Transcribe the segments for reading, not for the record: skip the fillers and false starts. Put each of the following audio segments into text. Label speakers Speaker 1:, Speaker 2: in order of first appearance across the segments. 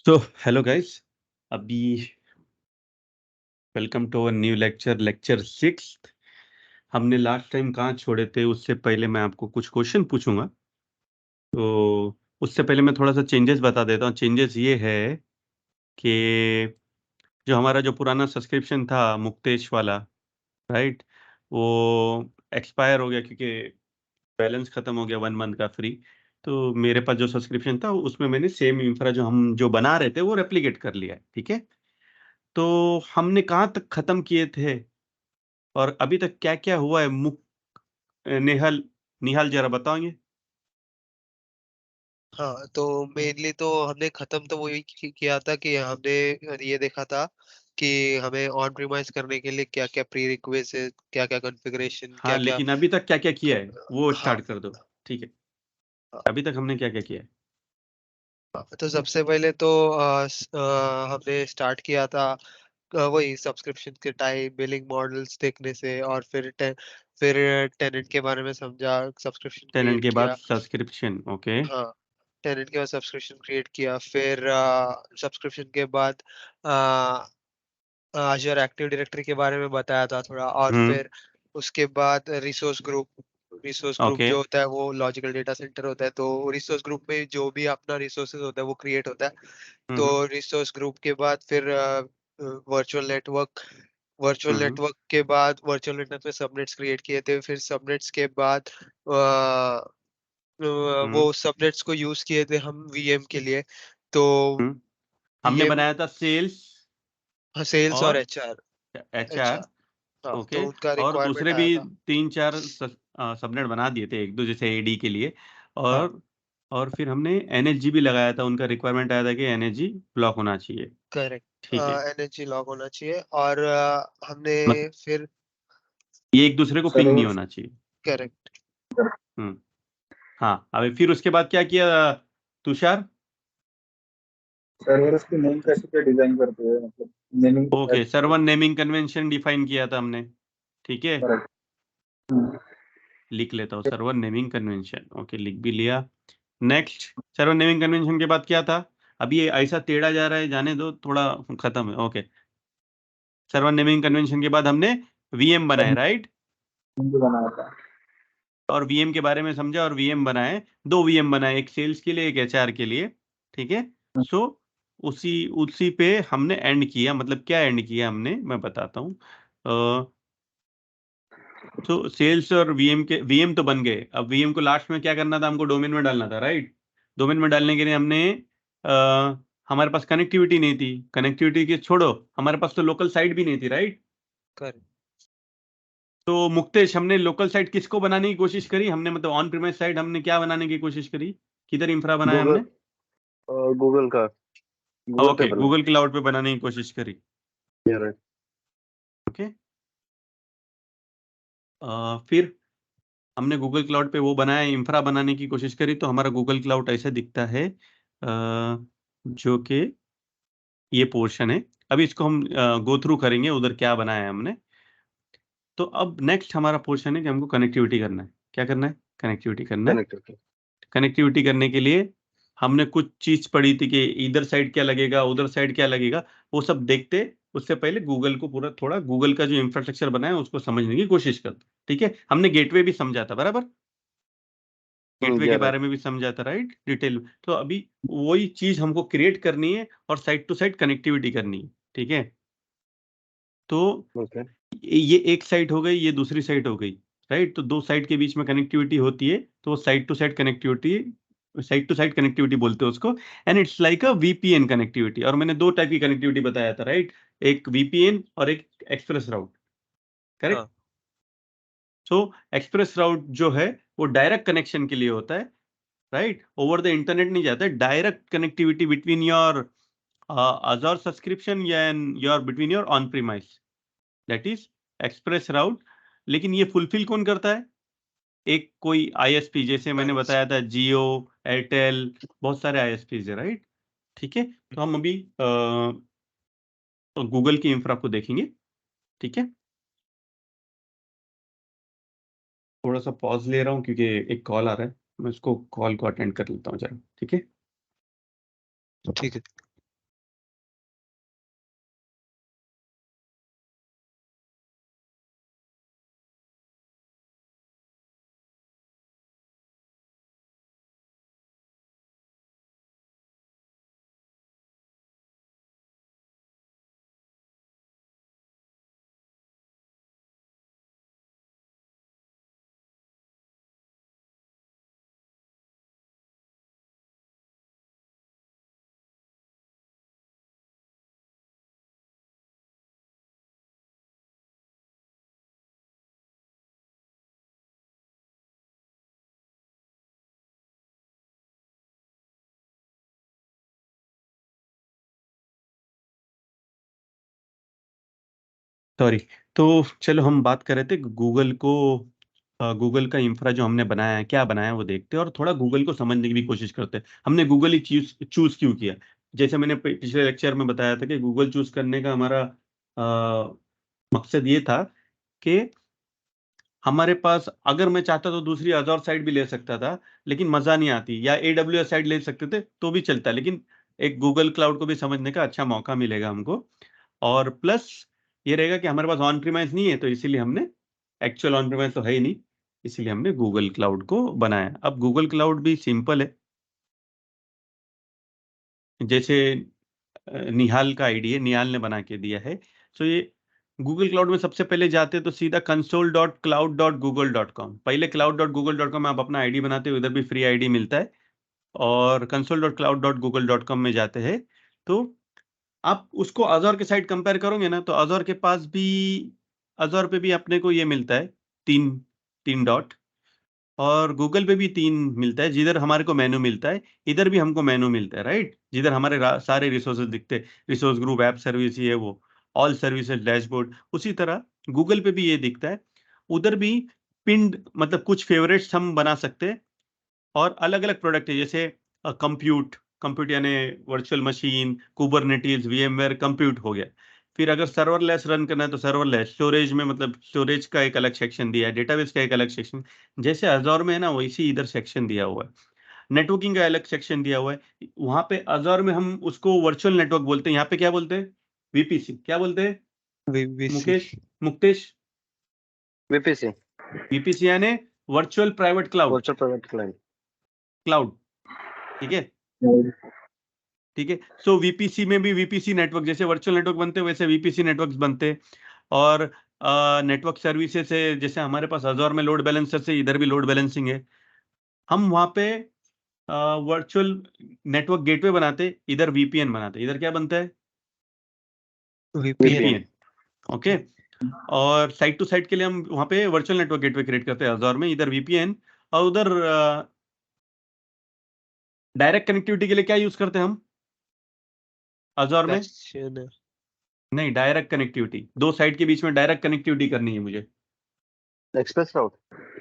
Speaker 1: So, hello guys. अभी welcome to our new lecture 6। हमने last time कहाँ छोड़े थे, उससे पहले मैं आपको कुछ क्वेश्चन पूछूंगा। तो उससे पहले मैं थोड़ा सा चेंजेस बता देता हूँ। चेंजेस ये है कि जो हमारा जो पुराना सब्सक्रिप्शन था मुक्तेश वाला, राइट, वो एक्सपायर हो गया क्योंकि बैलेंस खत्म हो गया 1 मंथ का फ्री। तो मेरे पास जो सब्सक्रिप्शन था उसमें मैंने सेम इंफ्रा जो हम जो बना रहे थे वो रेप्लिकेट कर लिया है। ठीक है, तो हमने कहाँ तक खत्म किए थे और अभी तक क्या क्या हुआ है? नेहल निहाल जरा बताओगे।
Speaker 2: हाँ, तो मेनली तो हमने खत्म तो वही किया था कि हमने ये देखा था कि हमें ऑन प्रीमाइज करने के लिए क्या क्या प्री रिक्वेस्ट, क्या क्या कॉन्फ़िगरेशन,
Speaker 1: हाँ,
Speaker 2: क्या क्या।
Speaker 1: लेकिन अभी तक क्या क्या किया है वो
Speaker 2: हाँ,
Speaker 1: स्टार्ट कर दो। ठीक है,
Speaker 2: हाँ,
Speaker 1: अभी तक हमने क्या क्या किया है?
Speaker 2: तो सबसे पहले तो हमने स्टार्ट किया था वही सब्सक्रिप्शन के टाइप बिलिंग मॉडल्स देखने से, और फिर टेनेंट के बारे में समझा, सब्सक्रिप्शन
Speaker 1: टेनेंट
Speaker 2: क्रिएट
Speaker 1: के बाद
Speaker 2: किया।
Speaker 1: Subscription, okay.
Speaker 2: हाँ, टेनेंट के बाद सब्सक्रिप्शन क्रिएट किया, फिर सब्सक्रिप्शन के बाद अज़ूर एक्टिव डायरेक्टरी के बारे में बताया था थोड़ा, और
Speaker 1: हम्म।
Speaker 2: फिर उसके बाद रिसोर्स ग्रुप
Speaker 1: ओके।
Speaker 2: जो होता है वो लॉजिकल डेटा सेंटर होता है। तो रिसोर्स ग्रुप में जो भी अपना रिसोर्सेज होता है वो क्रिएट होता है। तो
Speaker 1: हम्म।
Speaker 2: रिसोर्स ग्रुप के बाद फिर वर्चुअल नेटवर्क वर्चुअल
Speaker 1: हम्म।
Speaker 2: नेटवर्क के बाद वर्चुअल नेटवर्क में सबनेट्स क्रिएट किए थे। फिर सबनेट्स के बाद अ,
Speaker 1: हम्म।
Speaker 2: वो सबनेट्स को यूज किए थे हम वीएम के लिए। तो
Speaker 1: हम्म। हमने
Speaker 2: वीएम,
Speaker 1: बनाया था सेल्स
Speaker 2: सेल्स और
Speaker 1: और
Speaker 2: एचआर।
Speaker 1: एचआर।
Speaker 2: एचआर, हाँ,
Speaker 1: ओके।
Speaker 2: तो उनका
Speaker 1: और
Speaker 2: रिक्वायरमेंट
Speaker 1: दूसरे
Speaker 2: आया
Speaker 1: भी
Speaker 2: था।
Speaker 1: 3-4 सबनेट बना दिए थे, एक दो जैसे एडी के लिए।
Speaker 2: हाँ,
Speaker 1: और फिर हमने एनएसजी भी लगाया था, उनका रिक्वायरमेंट आया था कि एनएसजी ब्लॉक होना चाहिए।
Speaker 2: करेक्ट।
Speaker 1: ठीक है,
Speaker 2: एनएचजी लॉग होना चाहिए, और हमने
Speaker 1: मतलब
Speaker 2: फिर
Speaker 1: ये एक दूसरे को पिंग नहीं
Speaker 3: सर्वर
Speaker 1: होना चाहिए।
Speaker 2: करेक्ट।
Speaker 1: हम्म। हाँ, अभी फिर उसके बाद क्या किया तुषार?
Speaker 3: सर्वर्स की नेम कैसे क्या डिजाइन करते हैं, मतलब naming
Speaker 1: okay, server naming convention define किया था हमने। ठीक है,
Speaker 3: करेक्ट।
Speaker 1: लिख लेता हूँ सर्वर नेमिंग कन्वेंशन। ओके, लिख भी लिया। नेक्स्ट, सर्वर नेमिंग कन्वेंशन के बाद क्या था? अभी ये ऐसा टेढ़ा जा रहा है, जाने दो, थोड़ा खत्म है। ओके, सर्वर नेमिंग कन्वेंशन के बाद हमने वीएम बनाए, राइट,
Speaker 3: बनाया था।
Speaker 1: और वीएम के बारे में समझा और वीएम बनाए। 2 वीएम बनाए, एक सेल्स के लिए एक एचआर के लिए। ठीक है, सो उसी उसी पे हमने एंड किया। मतलब क्या एंड किया हमने, मैं बताता हूँ। तो सेल्स और वीएम तो बन गए। अब वीएम को लास्ट में क्या करना था, हमको डोमेन में डालना था, राइट। डोमेन में डालने के लिए हमने अ, हमारे पास कनेक्टिविटी नहीं थी। कनेक्टिविटी के छोड़ो, हमारे पास तो लोकल साइट भी नहीं थी, राइट।
Speaker 2: करेक्ट।
Speaker 1: तो मुक्तेश, हमने लोकल साइट किसको बनाने की कोशिश करी? हमने मतलब ऑन प्रीमाइस साइट हमने क्या बनाने की कोशिश करी? किधर इंफ्रा बनाया
Speaker 4: गूगल
Speaker 1: हमने?
Speaker 4: गूगल का गूगल पे
Speaker 1: ओके,
Speaker 4: बना।
Speaker 1: गूगल क्लाउड पे बनाने की कोशिश करी।
Speaker 4: राइट।
Speaker 1: ओके, फिर हमने गूगल क्लाउड पे वो बनाया, इंफ्रा बनाने की कोशिश करी। तो हमारा गूगल क्लाउड ऐसा दिखता है, जो कि ये पोर्शन है। अभी इसको हम गो थ्रू करेंगे उधर क्या बनाया है हमने। तो अब नेक्स्ट हमारा पोर्शन है कि हमको कनेक्टिविटी करना है। क्या करना है? कनेक्टिविटी करना है।
Speaker 4: कनेक्टेड।
Speaker 1: कनेक्टिविटी करने के लिए हमने कुछ चीज पढ़ी थी कि इधर साइड क्या लगेगा, उधर साइड क्या लगेगा, वो सब देखते। उससे पहले गूगल को पूरा थोड़ा गूगल का जो इंफ्रास्ट्रक्चर बनाया उसको समझने की कोशिश करते। ठीक है, हमने गेटवे भी समझा था, बराबर। गेटवे के
Speaker 4: राइट।
Speaker 1: बारे में भी समझा था, राइट, डिटेल में। तो अभी वही चीज हमको क्रिएट करनी है और साइड टू साइड कनेक्टिविटी करनी है। ठीक है, तो
Speaker 4: ओके।
Speaker 1: ये एक साइट हो गई, ये दूसरी साइट हो गई, राइट। तो दो साइट के बीच में कनेक्टिविटी होती है, तो वो साइड टू साइड कनेक्टिविटी बोलते हैं उसको। And it's like a VPN connectivity. और मैंने 2 टाइप की कनेक्टिविटी बताया था, राइट, एक वीपीएन और एक एक्सप्रेस राउट, करेक्ट।
Speaker 2: हाँ,
Speaker 1: सो एक्सप्रेस राउट जो है वो डायरेक्ट कनेक्शन के लिए होता है, राइट, ओवर द इंटरनेट नहीं जाता है। Direct connectivity between your Azure subscription and your between your on premise, that is express route। लेकिन ये फुलफिल कौन करता है? एक कोई आईएसपी, जैसे मैंने बताया
Speaker 2: आईएसपी।
Speaker 1: था जियो, एयरटेल, बहुत सारे आईएसपीज है, राइट। ठीक है, तो हम अभी गूगल की इंफ्रा को देखेंगे। ठीक है, थोड़ा सा पॉज ले रहा हूँ क्योंकि एक कॉल आ रहा है, मैं उसको कॉल को अटेंड कर लेता हूँ जरा। ठीक है,
Speaker 2: ठीक है।
Speaker 1: सॉरी। तो चलो हम बात कर रहे थे गूगल को, गूगल का इंफ्रा जो हमने बनाया है, क्या बनाया है वो देखते हैं और थोड़ा गूगल को समझने की भी कोशिश करते हैं। हमने गूगल ही चूज क्यों किया? जैसे मैंने पिछले लेक्चर में बताया था कि गूगल चूज करने का हमारा मकसद ये था कि हमारे पास अगर मैं चाहता तो दूसरी अदर साइट भी ले सकता था, लेकिन मजा नहीं आती, या AWS साइट ले सकते थे तो भी चलता, लेकिन एक गूगल क्लाउड को भी समझने का अच्छा मौका मिलेगा हमको। और प्लस ये रहेगा कि हमारे पास ऑन प्रीमाइस नहीं है, तो इसीलिए हमने, एक्चुअल ऑन प्रीमाइस तो है ही नहीं, इसीलिए हमने गूगल क्लाउड को बनाया। अब गूगल क्लाउड भी सिंपल है, जैसे निहाल का आईडी है, निहाल ने बना के दिया है। तो ये गूगल क्लाउड में सबसे पहले जाते हैं तो सीधा console.cloud.google.com, पहले cloud.google.com में आप अपना आईडी बनाते हो, उधर भी फ्री आईडी मिलता है, और console.cloud.google.com में जाते हैं तो आप उसको अज़ोर के साइड कंपेयर करोगे ना, तो अज़ोर के पास भी, अज़ोर पे भी अपने को ये मिलता है तीन तीन डॉट, और गूगल पे भी तीन मिलता है, जिधर हमारे को मेनू मिलता है, इधर भी हमको मेनू मिलता है, राइट, जिधर हमारे सारे रिसोर्सेज दिखते हैं, रिसोर्स ग्रुप, ऐप सर्विस, ये वो ऑल सर्विसेज डैशबोर्ड, उसी तरह गूगल पे भी ये दिखता है। उधर भी पिंड, मतलब कुछ फेवरेट्स हम बना सकते हैं, और अलग अलग प्रोडक्ट है, जैसे कंप्यूट, कंप्यूट यानी वर्चुअल मशीन, कुबरनेटीज, VMware कंप्यूट हो गया। फिर अगर सर्वरलेस रन करना है तो सर्वरलेस, स्टोरेज में मतलब स्टोरेज का एक अलग सेक्शन दिया है, डेटाबेस का एक अलग सेक्शन, जैसे अज़ोर में है ना वैसे इधर सेक्शन दिया हुआ है। नेटवर्किंग का अलग सेक्शन दिया हुआ है, वहां पे अज़ोर में हम उसको वर्चुअल नेटवर्क बोलते हैं, यहाँ पे क्या बोलते हैं? VPC। क्या बोलते हैं
Speaker 2: VPC।
Speaker 1: Mukesh, Muktesh?
Speaker 4: VPC,
Speaker 1: VPC यानी virtual private cloud,
Speaker 4: Virtual Private Client.
Speaker 1: Cloud, ठीक है, ठीक है। सो VPC में भी VPC नेटवर्क, जैसे वर्चुअल नेटवर्क बनते हैं वैसे VPC नेटवर्क्स बनते हैं। और नेटवर्क सर्विसेज से, जैसे हमारे पास अज़ोर में लोड बैलेंसर से, इधर भी लोड बैलेंसिंग है, हम वहां पे वर्चुअल नेटवर्क गेटवे बनाते, इधर VPN बनाते, इधर क्या बनता है?
Speaker 2: VPN।
Speaker 1: VPN, okay. और साइट टू साइट के लिए हम वहां पे वर्चुअल नेटवर्क गेटवे क्रिएट करते हैं अज़ोर में, इधर VPN, और उधर डायरेक्ट कनेक्टिविटी के लिए क्या यूज करते हैं हम अज़ोर में?
Speaker 2: Question।
Speaker 1: नहीं, डायरेक्ट कनेक्टिविटी, दो साइट के बीच में डायरेक्ट कनेक्टिविटी करनी है मुझे,
Speaker 4: Express route.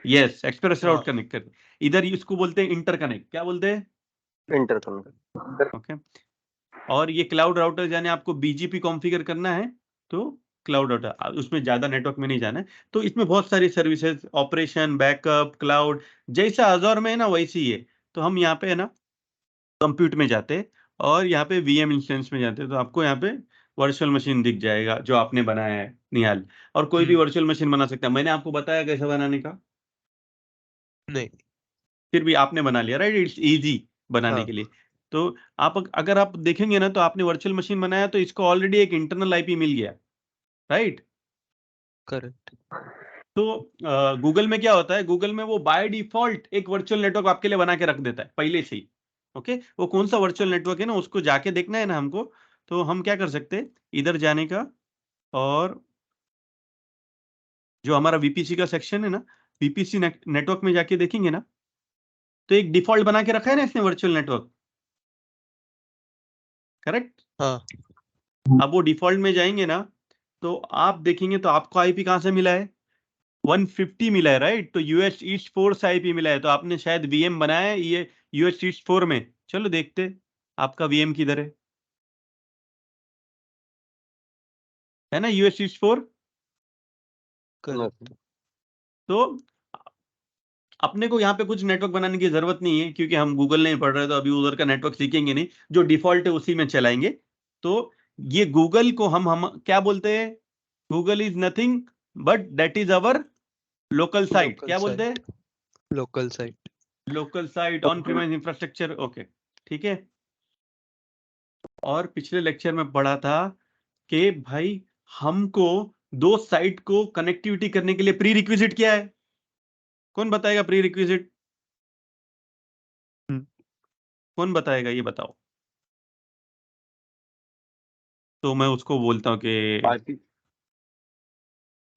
Speaker 1: यस, एक्सप्रेस
Speaker 2: हाँ।
Speaker 1: राउट कनेक्ट कर, इधर इसको बोलते हैं इंटरकनेक्ट। क्या बोलते हैं?
Speaker 4: Interconnect.
Speaker 1: ओके। और ये क्लाउड राउटर, यानी आपको BGP कॉन्फ़िगर करना है तो क्लाउड राउटर, उसमें ज्यादा नेटवर्क में नहीं जाना है। तो इसमें बहुत सारी सर्विसेज, ऑपरेशन, बैकअप, क्लाउड, जैसा अज़ोर में है ना वैसे ही है। तो हम यहाँ पे है ना कंप्यूट में जाते हैं, और यहाँ पे VM इंस्टेंस में जाते हैं, तो आपको यहाँ पे वर्चुअल मशीन दिख जाएगा जो आपने बनाया है निहाल, और कोई भी वर्चुअल मशीन बना सकता है। मैंने आपको बताया कैसे बनाने का,
Speaker 2: नहीं।
Speaker 1: फिर भी आपने बना लिया, राइट, इट्स इजी बनाने
Speaker 2: हाँ।
Speaker 1: के लिए। तो आप अगर आप देखेंगे ना, तो आपने वर्चुअल मशीन बनाया तो इसको ऑलरेडी एक इंटरनल IP मिल गया, राइट।
Speaker 2: करेक्ट।
Speaker 1: तो गूगल में क्या होता है, गूगल में वो बाय डिफॉल्ट एक वर्चुअल नेटवर्क आपके लिए बना के रख देता है पहले से ही, ओके। वो कौन सा वर्चुअल नेटवर्क है ना, उसको जाके देखना है ना हमको, तो हम क्या कर सकते हैं, इधर जाने का, और जो हमारा VPC का सेक्शन है ना, VPC नेटवर्क में जाके देखेंगे ना, तो एक डिफॉल्ट बना के रखा है ना इसने वर्चुअल नेटवर्क, करेक्ट।
Speaker 2: हाँ।
Speaker 1: अब वो डिफॉल्ट में जाएंगे ना, तो आप देखेंगे तो आपको IP कहां से मिला है? 150 मिला है, राइट। तो US ईस्ट 4 से IP मिला है, तो आपने शायद VM बनाया है ये US ईस्ट 4 में। चलो देखते आपका VM किधर है ना, US ईस्ट 4।
Speaker 2: करेक्ट।
Speaker 1: तो अपने को यहाँ पे कुछ नेटवर्क बनाने की जरूरत नहीं है, क्योंकि हम गूगल नहीं पढ़ रहे, तो अभी उधर का नेटवर्क सीखेंगे नहीं, जो डिफॉल्ट है उसी में चलाएंगे। तो ये गूगल को हम क्या बोलते हैं? Google is nothing but that is our local site. क्या बोलते हैं?
Speaker 2: Local site.
Speaker 1: Local site, on premise infrastructure, okay, ठीक है। और पिछले लेक्चर में पढ़ा था कि भाई हमको दो साइट को कनेक्टिविटी करने के लिए प्री रिक्विजिट क्या है? कौन बताएगा प्री रिक्विजिट? कौन बताएगा, ये बताओ। तो मैं उसको बोलता हूँ कि
Speaker 4: IP.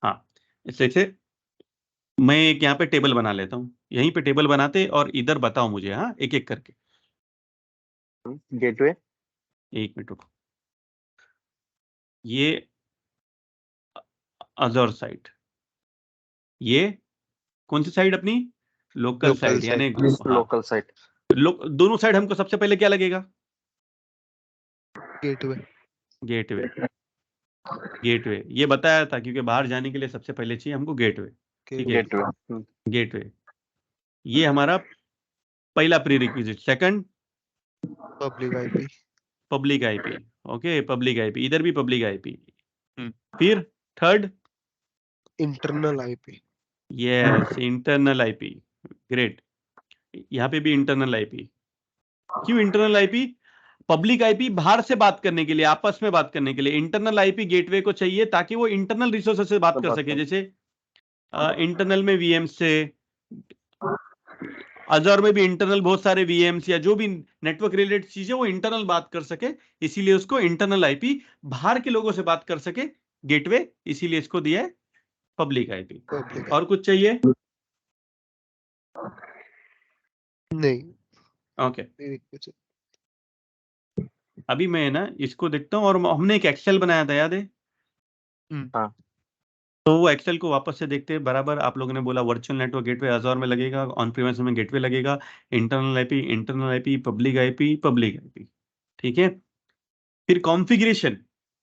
Speaker 1: हाँ, जैसे मैं एक यहाँ पे टेबल बना लेता हूँ, यहीं पे टेबल बनाते, और इधर बताओ मुझे, हाँ, एक एक करके।
Speaker 4: Gateway.
Speaker 1: एक मिनट रुको, ये अजोर साइड। ये कौन सी साइड अपनी? Local
Speaker 2: Local
Speaker 1: side,
Speaker 2: side.
Speaker 1: यानी हाँ,
Speaker 4: लोकल साइट।
Speaker 1: दोनों साइड हमको सबसे पहले क्या लगेगा?
Speaker 2: Gateway.
Speaker 1: गेटवे। गेटवे ये बताया था, क्योंकि बाहर जाने के लिए सबसे पहले चाहिए हमको गेटवे। ठीक है,
Speaker 4: गेटवे।
Speaker 1: गेटवे ये हमारा पहला pre requisite. Second
Speaker 2: Public IP.
Speaker 1: Public IP. Okay, public IP, इधर भी पब्लिक आईपी। फिर third
Speaker 2: Internal IP.
Speaker 1: Yes, internal IP. Great, यहाँ पे भी इंटरनल आईपी। क्यों इंटरनल आईपी? पब्लिक आईपी बाहर से बात करने के लिए, आपस में बात करने के लिए। इंटरनल आईपी गेटवे को चाहिए ताकि वो इंटरनल रिसोर्सेज से बात कर सके। जैसे इंटरनल में वीएम से, अजर में भी इंटरनल बहुत सारे वीएम्स या जो भी नेटवर्क रिलेटेड चीजें वो इंटरनल बात कर सके, इसीलिए उसको इंटरनल आईपी, बाहर के लोगों से बात कर सके गेटवे, इसीलिए इसको दिया है पब्लिक आईपी।
Speaker 2: Public.
Speaker 1: और कुछ चाहिए?
Speaker 2: नहीं.
Speaker 1: Okay,
Speaker 2: Prerequisite.
Speaker 1: अभी मैं ना इसको देखता हूँ। और हमने एक एक्सेल बनाया था, याद है?
Speaker 4: हाँ।
Speaker 1: तो वो एक्सेल को वापस से देखते हैं। बराबर आप लोगों ने बोला वर्चुअल नेटवर्क गेटवे अजोर में लगेगा, ऑन प्रीमिस में गेटवे लगेगा, इंटरनल आईपी, पब्लिक आईपी। ठीक है, फिर कॉन्फ़िगरेशन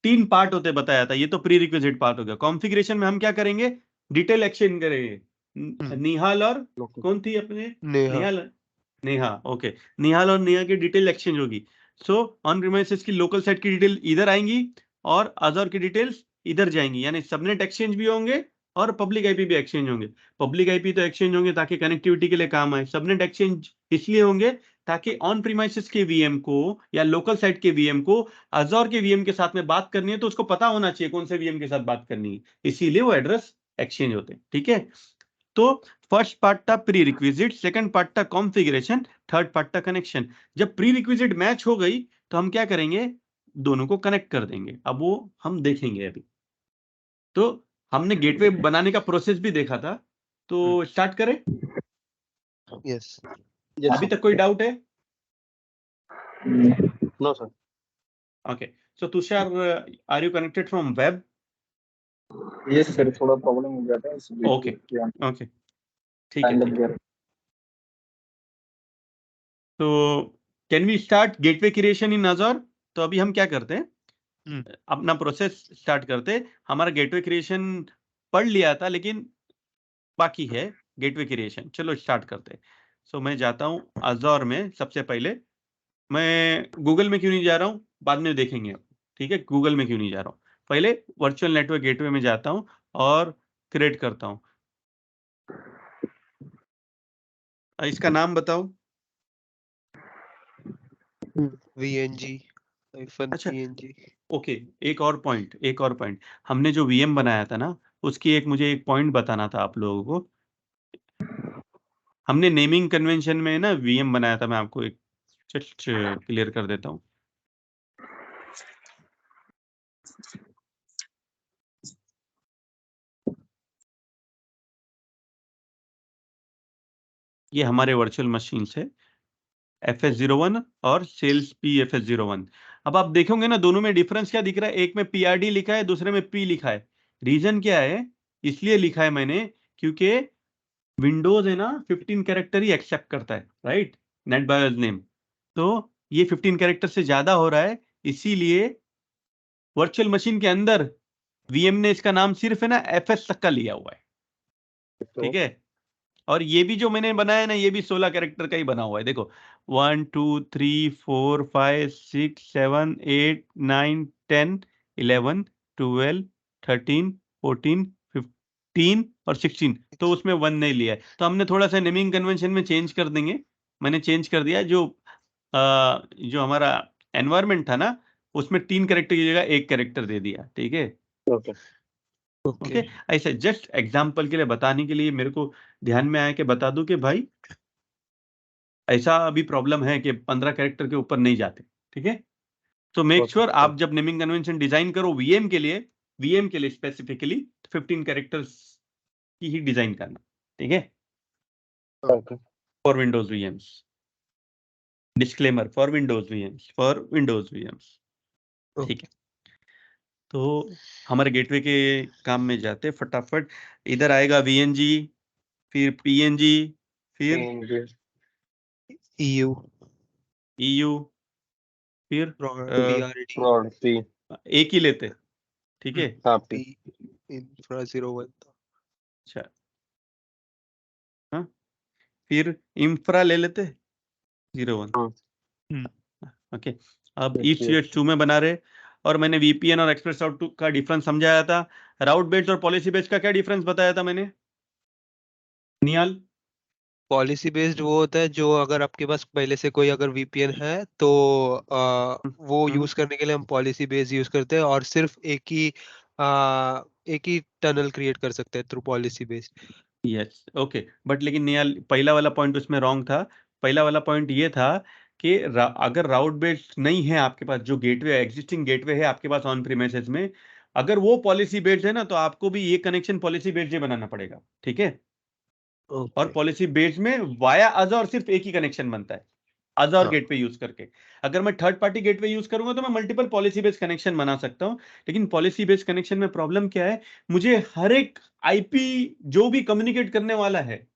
Speaker 1: 3 पार्ट होते बताया था। ये तो प्री रिक्विजिट पार्ट हो गया। कॉन्फ़िगरेशन में हम क्या करेंगे? डिटेल एक्सचेंज करेंगे। निहाल और कौन थी अपने?
Speaker 2: Neha.
Speaker 1: नेहा। ओके, निहाल और नेहा की डिटेल एक्सचेंज होगी। सो ऑन प्रीमाइसेस की लोकल साइट की डिटेल इधर आएंगी और अजर की डिटेल्स इधर जाएंगी, यानी सबनेट एक्सचेंज भी होंगे और पब्लिक आईपी भी एक्सचेंज होंगे। पब्लिक आईपी तो एक्सचेंज होंगे ताकि कनेक्टिविटी के लिए काम आए। सबनेट एक्सचेंज इसलिए होंगे ताकि ऑन प्रीमाइसेस के वीएम को या लोकल साइट के वीएम को अजर के वीएम के साथ में बात करनी है, तो उसको पता होना चाहिए कौन से वीएम के साथ बात करनी है, इसीलिए वो एड्रेस एक्सचेंज होते हैं। ठीक है, तो फर्स्ट पार्ट था प्री रिक्विजिट, सेकंड पार्ट था कॉन्फ़िगरेशन, थर्ड पार्ट था कनेक्शन। जब प्री रिक्विजिट मैच हो गई तो हम क्या करेंगे? दोनों को कनेक्ट कर देंगे। अब वो हम देखेंगे अभी। तो हमने गेटवे बनाने का प्रोसेस भी देखा था, तो स्टार्ट करें।
Speaker 2: Yes.
Speaker 1: अभी तक कोई डाउट है?
Speaker 4: No sir.
Speaker 1: Okay, so Tushar, are you connected from web?
Speaker 3: Yes sir, थोड़ा प्रॉब्लम हो गया था इसलिए।
Speaker 1: ओके ओके, ठीक है,
Speaker 3: टाइम लग
Speaker 1: ठीक
Speaker 3: गया।
Speaker 1: है। तो can we start gateway creation in Azure? तो अभी हम क्या करते हैं, अपना प्रोसेस स्टार्ट करते। हमारा गेटवे क्रिएशन पढ़ लिया था, लेकिन बाकी है गेटवे क्रिएशन। चलो स्टार्ट करते। सो मैं जाता हूँ अजोर में। सबसे पहले मैं गूगल में क्यों नहीं जा रहा हूँ, बाद में देखेंगे। ठीक है, गूगल में क्यों नहीं जा रहा हूँ, पहले वर्चुअल नेटवर्क गेटवे में जाता हूँ और क्रिएट करता हूँ। इसका नाम बताओ।
Speaker 2: VNG.
Speaker 1: अच्छा,
Speaker 2: PNG.
Speaker 1: ओके, एक और पॉइंट हमने जो वीएम बनाया था ना, उसकी मुझे एक पॉइंट बताना था आप लोगों को। हमने नेमिंग कन्वेंशन में ना वीएम बनाया था, मैं आपको एक जस्ट क्लियर कर देता हूँ। ये हमारे वर्चुअल मशीन से FS01 और सेल्स पी FS01। अब आप देखोगे ना, दोनों में डिफरेंस क्या दिख रहा है? एक में PRD लिखा है, दूसरे में P लिखा है। रीजन क्या है? इसलिए लिखा है मैंने क्योंकि विंडोज है ना 15 कैरेक्टर ही एक्सेप्ट करता है, राइट? नेट बायोस नेम, तो ये 15 कैरेक्टर से ज्यादा हो रहा है, इसीलिए वर्चुअल मशीन के अंदर वीएम ने इसका नाम सिर्फ है ना FS तक का लिया हुआ है। ठीक है, और ये भी जो मैंने बनाया ना, ये भी 16 कैरेक्टर का ही बना हुआ है। देखो 1 2 3 4 5 6 7 8 9 10 11 12 13 14 15 और 16, तो उसमें 1 नहीं लिया है, तो हमने थोड़ा सा नेमिंग कन्वेंशन में चेंज कर देंगे। मैंने चेंज कर दिया। जो हमारा एनवायरमेंट था ना, उसमें 3 कैरेक्टर की जगह 1 कैरेक्टर दे दिया। ठीक है,
Speaker 4: ओके।
Speaker 1: ओके। ऐसे जस्ट एग्जाम्पल के लिए बताने के लिए मेरे को ध्यान में आया कि बता दूं कि भाई ऐसा अभी प्रॉब्लम है कि 15 कैरेक्टर के ऊपर नहीं जाते। ठीक है, तो मेक श्योर आप जब नेमिंग कन्वेंशन डिजाइन करो वीएम के लिए स्पेसिफिकली 15 कैरेक्टर्स की ही डिजाइन करना। ठीक है,
Speaker 4: okay.
Speaker 1: For Windows VMs, disclaimer for Windows VMs. ठीक है, तो हमारे गेटवे के काम में जाते फटाफट। इधर आएगा VNG, फिर PNG, फिर
Speaker 2: EU
Speaker 1: EU, फिर
Speaker 2: PRD
Speaker 4: फ्रॉड पी
Speaker 1: एक ही लेते, ठीक है।
Speaker 4: हाँ पी
Speaker 2: P Infra 01 था।
Speaker 1: अच्छा, हाँ, फिर इंफ्रा ले लेते 01।
Speaker 4: हाँ
Speaker 1: ओके, अब
Speaker 4: yes,
Speaker 1: ईस्ट
Speaker 4: yes.
Speaker 1: 2 में बना रहे, और मैंने VPN और एक्सप्रेस राउट का डिफरेंस समझाया था। राउट बेस्ड और पॉलिसी बेस्ड का क्या डिफरेंस बताया था मैंने, निहाल?
Speaker 2: पॉलिसी बेस्ड वो होता है जो अगर आपके पास पहले से कोई अगर VPN है तो वो यूज करने के लिए हम पॉलिसी बेस्ड यूज करते हैं और सिर्फ एक ही टनल क्रिएट कर सकते हैं through policy based.
Speaker 1: Yes, okay, but लेकिन निहाल पहला वाला पॉइंट उसमें रॉन्ग था। पहला वाला पॉइंट ये था कि अगर राउट बेस्ड नहीं है आपके पास, जो गेटवे एग्जिस्टिंग गेटवे है आपके पास ऑन प्रीमाइसेस में, अगर वो पॉलिसी बेस्ड है ना, तो आपको भी ये कनेक्शन पॉलिसी बेस्ड ही बनाना पड़ेगा, ठीक है। और
Speaker 2: ओके।
Speaker 1: पॉलिसी बेस्ड में वाया अजोर सिर्फ एक ही कनेक्शन बनता है, अजोर
Speaker 2: हाँ।
Speaker 1: गेटवे यूज करके। अगर मैं थर्ड पार्टी गेटवे यूज करूंगा तो मैं मल्टीपल पॉलिसी बेस्ड कनेक्शन बना सकता हूं, लेकिन पॉलिसी बेस्ड कनेक्शन में प्रॉब्लम क्या है, मुझे हर एक आईपी जो भी कम्युनिकेट करने वाला है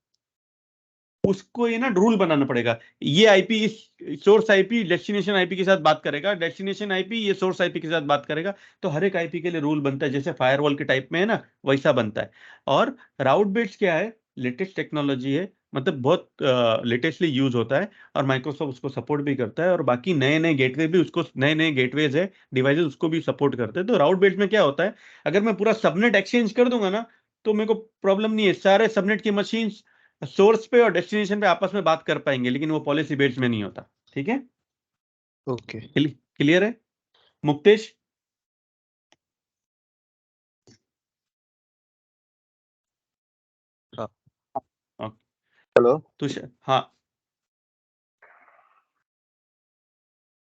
Speaker 1: उसको ये ना रूल बनाना पड़ेगा। ये आईपी इस सोर्स आईपी डेस्टिनेशन आईपी के साथ बात करेगा, डेस्टिनेशन आईपी ये सोर्स आईपी के साथ बात करेगा। तो हर एक आईपी के लिए रूल बनता है, जैसे फायरवॉल के टाइप में है ना, वैसा बनता है। और राउट बेस्ड क्या है, लेटेस्ट टेक्नोलॉजी है, मतलब बहुत लेटेस्टली यूज होता है, और माइक्रोसॉफ्ट उसको सपोर्ट भी करता है, और बाकी नए नए गेटवे भी उसको, नए नए गेटवेज है डिवाइसेस उसको भी सपोर्ट करते हैं। तो राउट बेस्ड में क्या होता है, अगर मैं पूरा सबनेट एक्सचेंज कर दूंगा ना, तो मेरे को प्रॉब्लम नहीं है, सारे सबनेट की मशीन सोर्स पे और डेस्टिनेशन पे आपस में बात कर पाएंगे, लेकिन वो पॉलिसी बेस्ड में नहीं होता, ठीक है।
Speaker 2: ओके।
Speaker 1: क्लियर है मुक्तेश?
Speaker 2: हाँ।
Speaker 4: हेलो
Speaker 1: तुषार, हाँ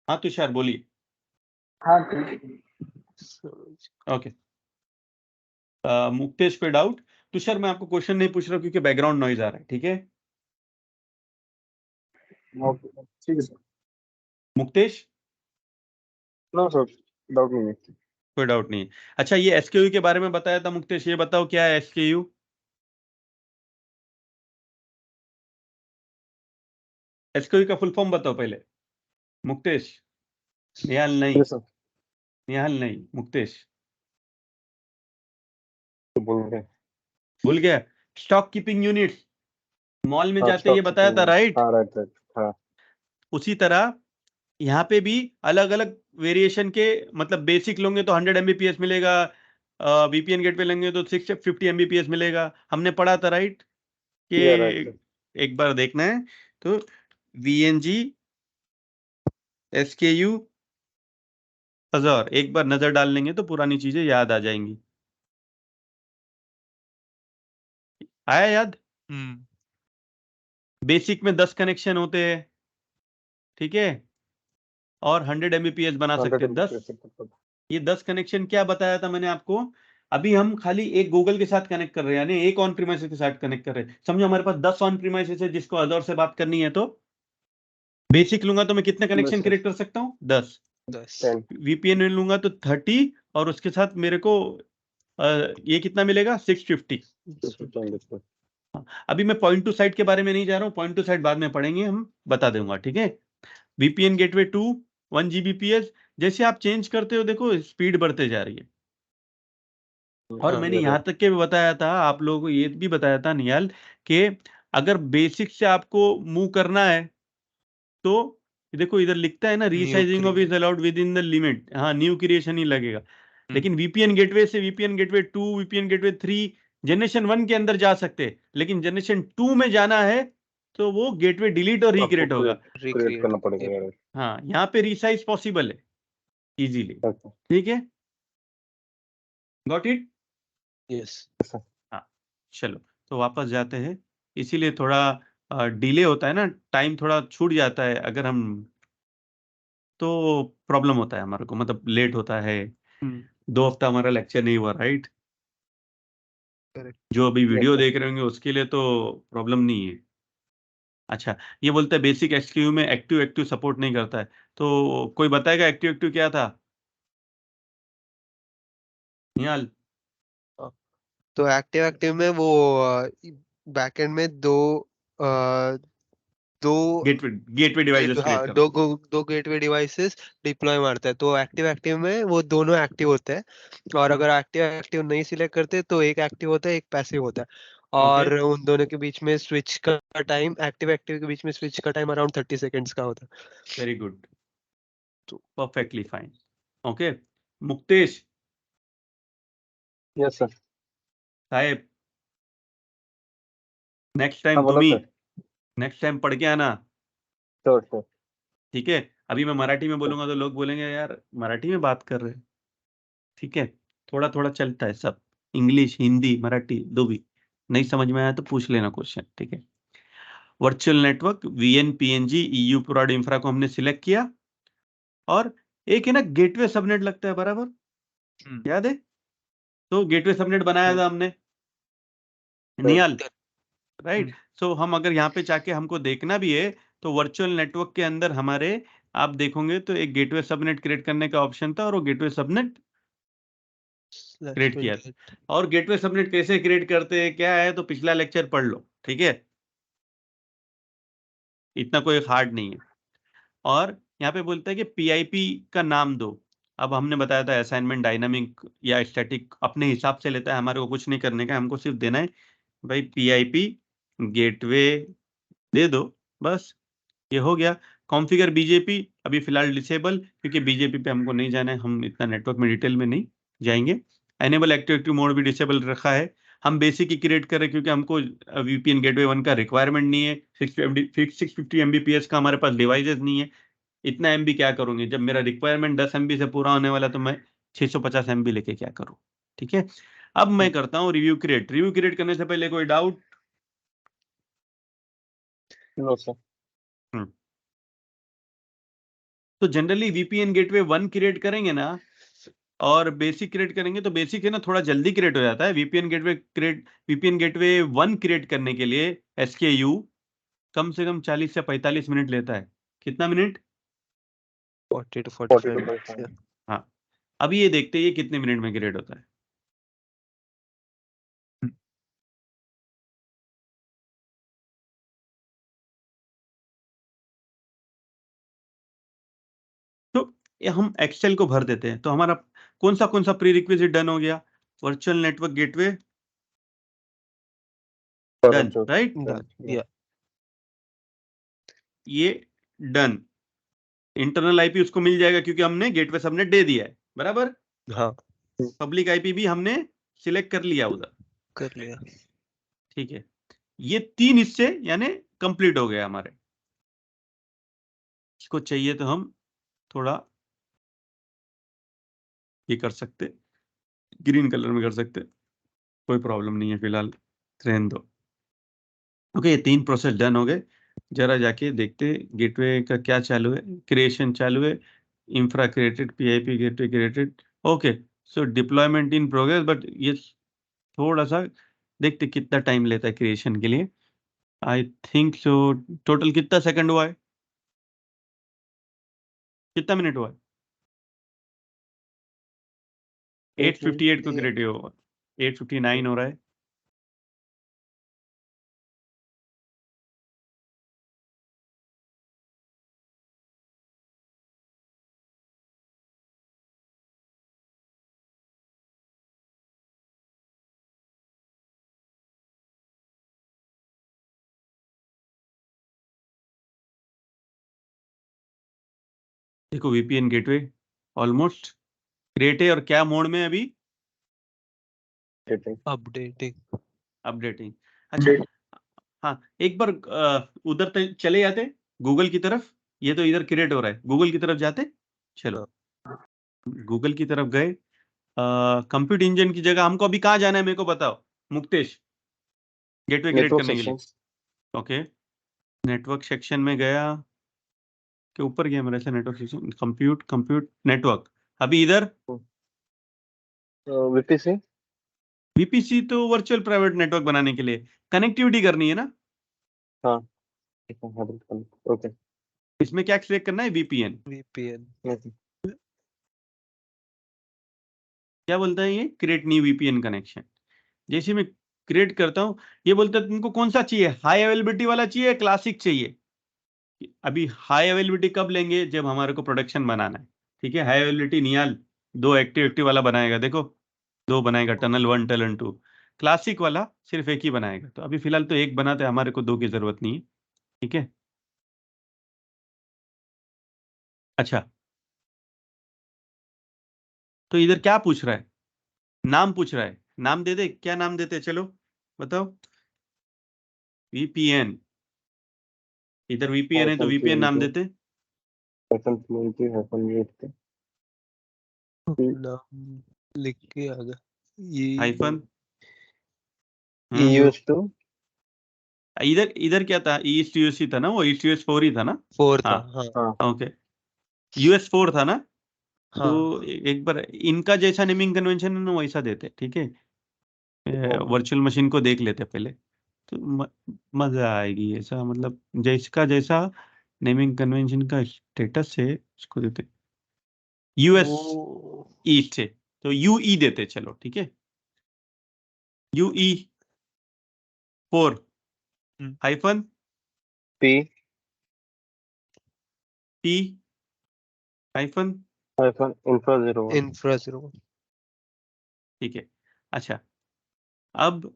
Speaker 1: हाँ तुषार बोलिए।
Speaker 3: हाँ ठीक है।
Speaker 1: ओके, मुक्तेश पे डाउट। तुषार मैं आपको क्वेश्चन नहीं पूछ रहा हूं क्योंकि बैकग्राउंड नॉइज आ रहा है, ठीक है।
Speaker 3: ओके ठीक है sir.
Speaker 1: Muktesh,
Speaker 4: no sir doubt नहीं है
Speaker 1: कोई डाउट नहीं है। अच्छा, ये SKU के बारे में बताया था मुक्तेश, ये बताओ क्या है SKU? SKU का फुल फॉर्म बताओ पहले मुक्तेश। निहाल नहीं,
Speaker 4: यस सर
Speaker 1: निहाल नहीं, मुक्तेश
Speaker 4: तो बोल रहे हैं
Speaker 1: भूल गया। स्टॉक कीपिंग यूनिट्स, मॉल में
Speaker 4: हाँ
Speaker 1: जाते ये
Speaker 4: स्टॉक
Speaker 1: बताया था, राइट।
Speaker 4: हाँ राइट राइट हाँ
Speaker 1: उसी तरह यहाँ पे भी अलग अलग वेरिएशन के, मतलब बेसिक लोगे तो 100 Mbps मिलेगा, VPN गेटवे लेंगे तो 650 Mbps मिलेगा, हमने पढ़ा था, राइट। कि
Speaker 4: या राइट
Speaker 1: एक बार देखना है तो VNG SKU हजार एक बार नजर डाल लेंगे तो पुरानी चीजें याद आ जाएंगी। आया याद? बेसिक में 10 कनेक्शन होते हैं, ठीक है, और 100 Mbps बना सकते
Speaker 4: 100
Speaker 1: हैं 10। ये 10 कनेक्शन क्या बताया था मैंने आपको, अभी हम खाली एक गूगल के साथ कनेक्ट कर रहे हैं, यानी एक ऑन प्रीमाइसेस के साथ कनेक्ट कर रहे हैं। समझो हमारे पास 10 ऑन प्रीमाइसेस है जिसको अदर से बात करनी है, तो बेसिक लूंगा तो मैं कितने कनेक्शन क्रिएट कर सकता हूँ, 10।
Speaker 2: 10।
Speaker 1: VPN लूंगा तो 30, और उसके साथ मेरे को ये कितना मिलेगा, 650। अभी मैं पॉइंट टू साइट के बारे में नहीं जा रहा हूँ, पॉइंट टू साइट बाद में पढ़ेंगे, हम बता दूंगा, ठीक है। VPN गेटवे 2 1 Gbps, जैसे आप चेंज करते हो देखो स्पीड बढ़ते जा रही है। और
Speaker 2: हाँ।
Speaker 1: मैंने यहाँ तक के भी बताया था, आप लोगों को ये भी बताया था निहाल, कि अगर बेसिक से आपको मूव करना है तो देखो इधर लिखता है ना,
Speaker 2: new
Speaker 1: resizing of is allowed with in the limit, हाँ न्यू क्रिएशन ही लगेगा। लेकिन VPN गेटवे से VPN gateway 2 VPN gateway 3 generation 1 के अंदर जा सकते हैं, लेकिन जनरेशन 2 में जाना है तो वो गेटवे डिलीट और
Speaker 4: आपको
Speaker 1: रिक्रिएट होगा।
Speaker 4: क्रिएट करना पड़ेगा यार
Speaker 1: हाँ, यहाँ पे रिसाइज पॉसिबल है इजीली,
Speaker 4: अच्छा
Speaker 1: ठीक है, गॉट इट।
Speaker 2: यस।
Speaker 1: हाँ, चलो, तो वापस जाते हैं। इसीलिए थोड़ा डिले होता है ना, टाइम थोड़ा छूट जाता है अगर हम, तो प्रॉब्लम होता है हमारे को, मतलब लेट होता है। 2 हफ्ता हमारा लेक्चर नहीं हुआ, राइट।
Speaker 2: करेक्ट।
Speaker 1: जो अभी वीडियो
Speaker 4: सर
Speaker 1: देख रहे होंगे उसके लिए तो प्रॉब्लम नहीं है। अच्छा, ये बोलते हैं बेसिक SKU में एक्टिव एक्टिव सपोर्ट नहीं करता है, तो कोई बताएगा एक्टिव एक्टिव क्या था? निहाल
Speaker 2: तो एक्टिव में वो बैकएंड में दो
Speaker 1: गेटवे डिवाइसेस क्रिएट
Speaker 2: हाँ,
Speaker 1: कर
Speaker 2: दो गेटवे डिवाइसेस डिप्लॉय मारता है। तो एक्टिव में वो दोनों एक्टिव होते हैं, और अगर एक्टिव नहीं सिलेक्ट करते तो एक एक्टिव होता है, एक पैसिव होता है। और उन दोनों के बीच में स्विच का टाइम, एक्टिव के बीच में स्विच का टाइम अराउंड 30 सेकेंड्स का होता है।
Speaker 1: Very good, perfectly fine. Okay, Muktesh
Speaker 4: yes sir.
Speaker 1: साहेब, नेक्स्ट
Speaker 4: हाँ
Speaker 1: टाइम
Speaker 4: बोलो
Speaker 1: तुम ही
Speaker 4: सर।
Speaker 1: नेक्स्ट टाइम पढ़ के आना,
Speaker 4: श्योर श्योर।
Speaker 1: ठीक है? अभी मैं मराठी में बोलूंगा तो लोग बोलेंगे यार मराठी में बात कर रहे हैं, ठीक है? थोड़ा थोड़ा चलता है सब, इंग्लिश हिंदी मराठी दो भी। नहीं समझ में आया तो पूछ लेना क्वेश्चन, ठीक है? Virtual network VN PNG EU prod infra को हमने सिलेक्ट किया, और एक है ना गेटवे सबनेट लगता है, बराबर याद है? तो गेटवे सबनेट बनाया था हमने, निहाल, राइट? सो हम अगर यहाँ पे जाके हमको देखना भी है तो वर्चुअल नेटवर्क के अंदर हमारे, आप देखोगे तो एक गेटवे सबनेट क्रिएट करने का ऑप्शन था, और वो गेटवे सबनेट क्रिएट किया था। और गेटवे सबनेट कैसे क्रिएट करते हैं क्या है, तो पिछला लेक्चर पढ़ लो, ठीक है? इतना कोई हार्ड नहीं है। और यहाँ पे बोलता है कि पीआईपी का नाम दो। अब हमने बताया था असाइनमेंट डायनामिक या स्टैटिक अपने हिसाब से लेता है, हमारे को कुछ नहीं करने का, हमको सिर्फ देना है भाई पीआईपी गेटवे दे दो, बस ये हो गया। कॉन्फ़िगर बीजेपी अभी फिलहाल डिसेबल, क्योंकि बीजेपी पे हमको नहीं जाना है, हम इतना नेटवर्क में डिटेल में नहीं जाएंगे। एनेबल एक्टिव मोड भी डिसेबल रखा है। हम बेसिक ही क्रिएट करें क्योंकि हमको वीपीएन गेटवे 1 का रिक्वायरमेंट नहीं है। 650 एमबीपीएस का हमारे पास डिवाइसेस नहीं है। इतना एमबी क्या करूंगे, जब मेरा रिक्वायरमेंट 10 एमबी से पूरा होने वाला तो मैं 650 एमबी लेके क्या करूं, ठीक है? अब मैं करता हूं रिव्यू क्रिएट करने से पहले कोई डाउट?
Speaker 4: No sir.
Speaker 1: तो जनरली वीपीएन गेटवे 1 क्रिएट करेंगे ना, और बेसिक क्रिएट करेंगे तो बेसिक है ना थोड़ा जल्दी क्रिएट हो जाता है। वीपीएन गेटवे 1 क्रिएट करने के लिए एसकेयू कम से कम 40 से 45 मिनट लेता है। कितना मिनट?
Speaker 2: 40 to
Speaker 4: 40 to
Speaker 2: 45
Speaker 4: 45।
Speaker 1: हाँ, अभी ये देखते हैं ये कितने मिनट में क्रिएट होता है। तो ये हम एक्सेल को भर देते हैं, तो हमारा कौन सा प्री रिक्विजिट डन हो गया? Virtual network gateway done, right?
Speaker 2: Done.
Speaker 1: ये डन। इंटरनल आईपी उसको मिल जाएगा क्योंकि हमने गेटवे सबनेट दे दिया है, बराबर?
Speaker 2: हाँ,
Speaker 1: पब्लिक आईपी भी हमने सिलेक्ट कर लिया उधर,
Speaker 2: कर लिया।
Speaker 1: ठीक है? ये 3 हिस्से यानी कंप्लीट हो गए हमारे। इसको चाहिए तो हम थोड़ा ये कर सकते, ग्रीन कलर में कर सकते, कोई प्रॉब्लम नहीं है, फिलहाल रहने दो। ओके, ये 3 प्रोसेस डन हो गए। जरा जाके देखते गेटवे का क्या चालू है। क्रिएशन चालू है, infra created, PIP gateway created. Okay, so deployment in progress, but ये थोड़ा सा देखते कितना टाइम लेता है क्रिएशन के लिए। आई थिंक सो टोटल कितना सेकंड हुआ है, कितना मिनट हुआ है? 8:58 को क्रिएट हुआ, 8:59 हो रहा है। देखो वीपीएन गेटवे ऑलमोस्ट क्रिएट है, और क्या मोड में है अभी?
Speaker 2: अपडेटिंग।
Speaker 1: अपडेटिंग। अच्छा, हाँ, एक बार उधर तक चले जाते गूगल की तरफ। ये तो इधर क्रिएट हो रहा है, गूगल की तरफ जाते, चलो गूगल की तरफ गए। कंप्यूट इंजन की जगह हमको अभी कहाँ जाना है, मेरे को बताओ मुक्तेश, गेटवे क्रिएट
Speaker 4: नेटवर्क
Speaker 1: करने के लिए।
Speaker 4: सेक्शन।
Speaker 1: ओके, नेटवर्क सेक्शन में गया, के ऊपर गया मेरे से, नेटवर्क सेक्शन, कंप्यूट नेटवर्क। अभी इधर
Speaker 4: वीपीसी।
Speaker 1: वीपीसी तो वर्चुअल प्राइवेट नेटवर्क बनाने के लिए कनेक्टिविटी करनी है ना।
Speaker 4: हाँ ओके।
Speaker 1: इसमें क्या सिलेक्ट करना है? वीपीएन।
Speaker 2: VPN।
Speaker 1: क्या बोलता है ये? Create new VPN connection. जैसे मैं क्रिएट करता हूँ, ये बोलता है तुमको कौन सा चाहिए, हाई अवेलेबिलिटी वाला चाहिए, क्लासिक चाहिए। अभी हाई अवेलेबिलिटी कब लेंगे? जब हमारे को प्रोडक्शन बनाना है। ठीक है, हाई अवेलेबिलिटी नियाल 2 एक्टिव वाला बनाएगा, देखो 2 बनाएगा, टनल 1 टनल 2। क्लासिक वाला सिर्फ एक ही बनाएगा। तो अभी फिलहाल तो एक बनाते हैं, हमारे को 2 की जरूरत नहीं है। ठीक है, अच्छा तो इधर क्या पूछ रहा है? नाम पूछ रहा है। नाम दे दे, क्या नाम देते? चलो बताओ। वीपीएन, इधर वीपीएन है तो वीपीएन नाम देते।
Speaker 2: नाम लिख के आ गया ये
Speaker 1: हाइफन
Speaker 4: EUS2
Speaker 1: इधर इधर क्या था? ईस्ट यूएससी था ना, वो ईस्ट यूएस 4 ही था ना।
Speaker 2: 4 था।
Speaker 1: हाँ
Speaker 2: हाँ
Speaker 1: ओके, यूएस 4 था ना।
Speaker 2: हाँ
Speaker 1: तो एक बार इनका जैसा नेमिंग कन्वेंशन है ना वैसा देते। ठीक है, वर्चुअल मशीन को देख लेते पहले, तो मजा आएगी। ऐसा मतलब जैसका जैसा नेमिंग कन्वेंशन का स्टेटस है उसको देते। यूएस
Speaker 2: वो
Speaker 1: ईस्ट है तो यूई देते। चलो ठीक है, UE 4 hyphen
Speaker 4: P
Speaker 1: T hyphen.
Speaker 4: Infra 01
Speaker 2: infra 0।
Speaker 1: ठीक है, अच्छा अब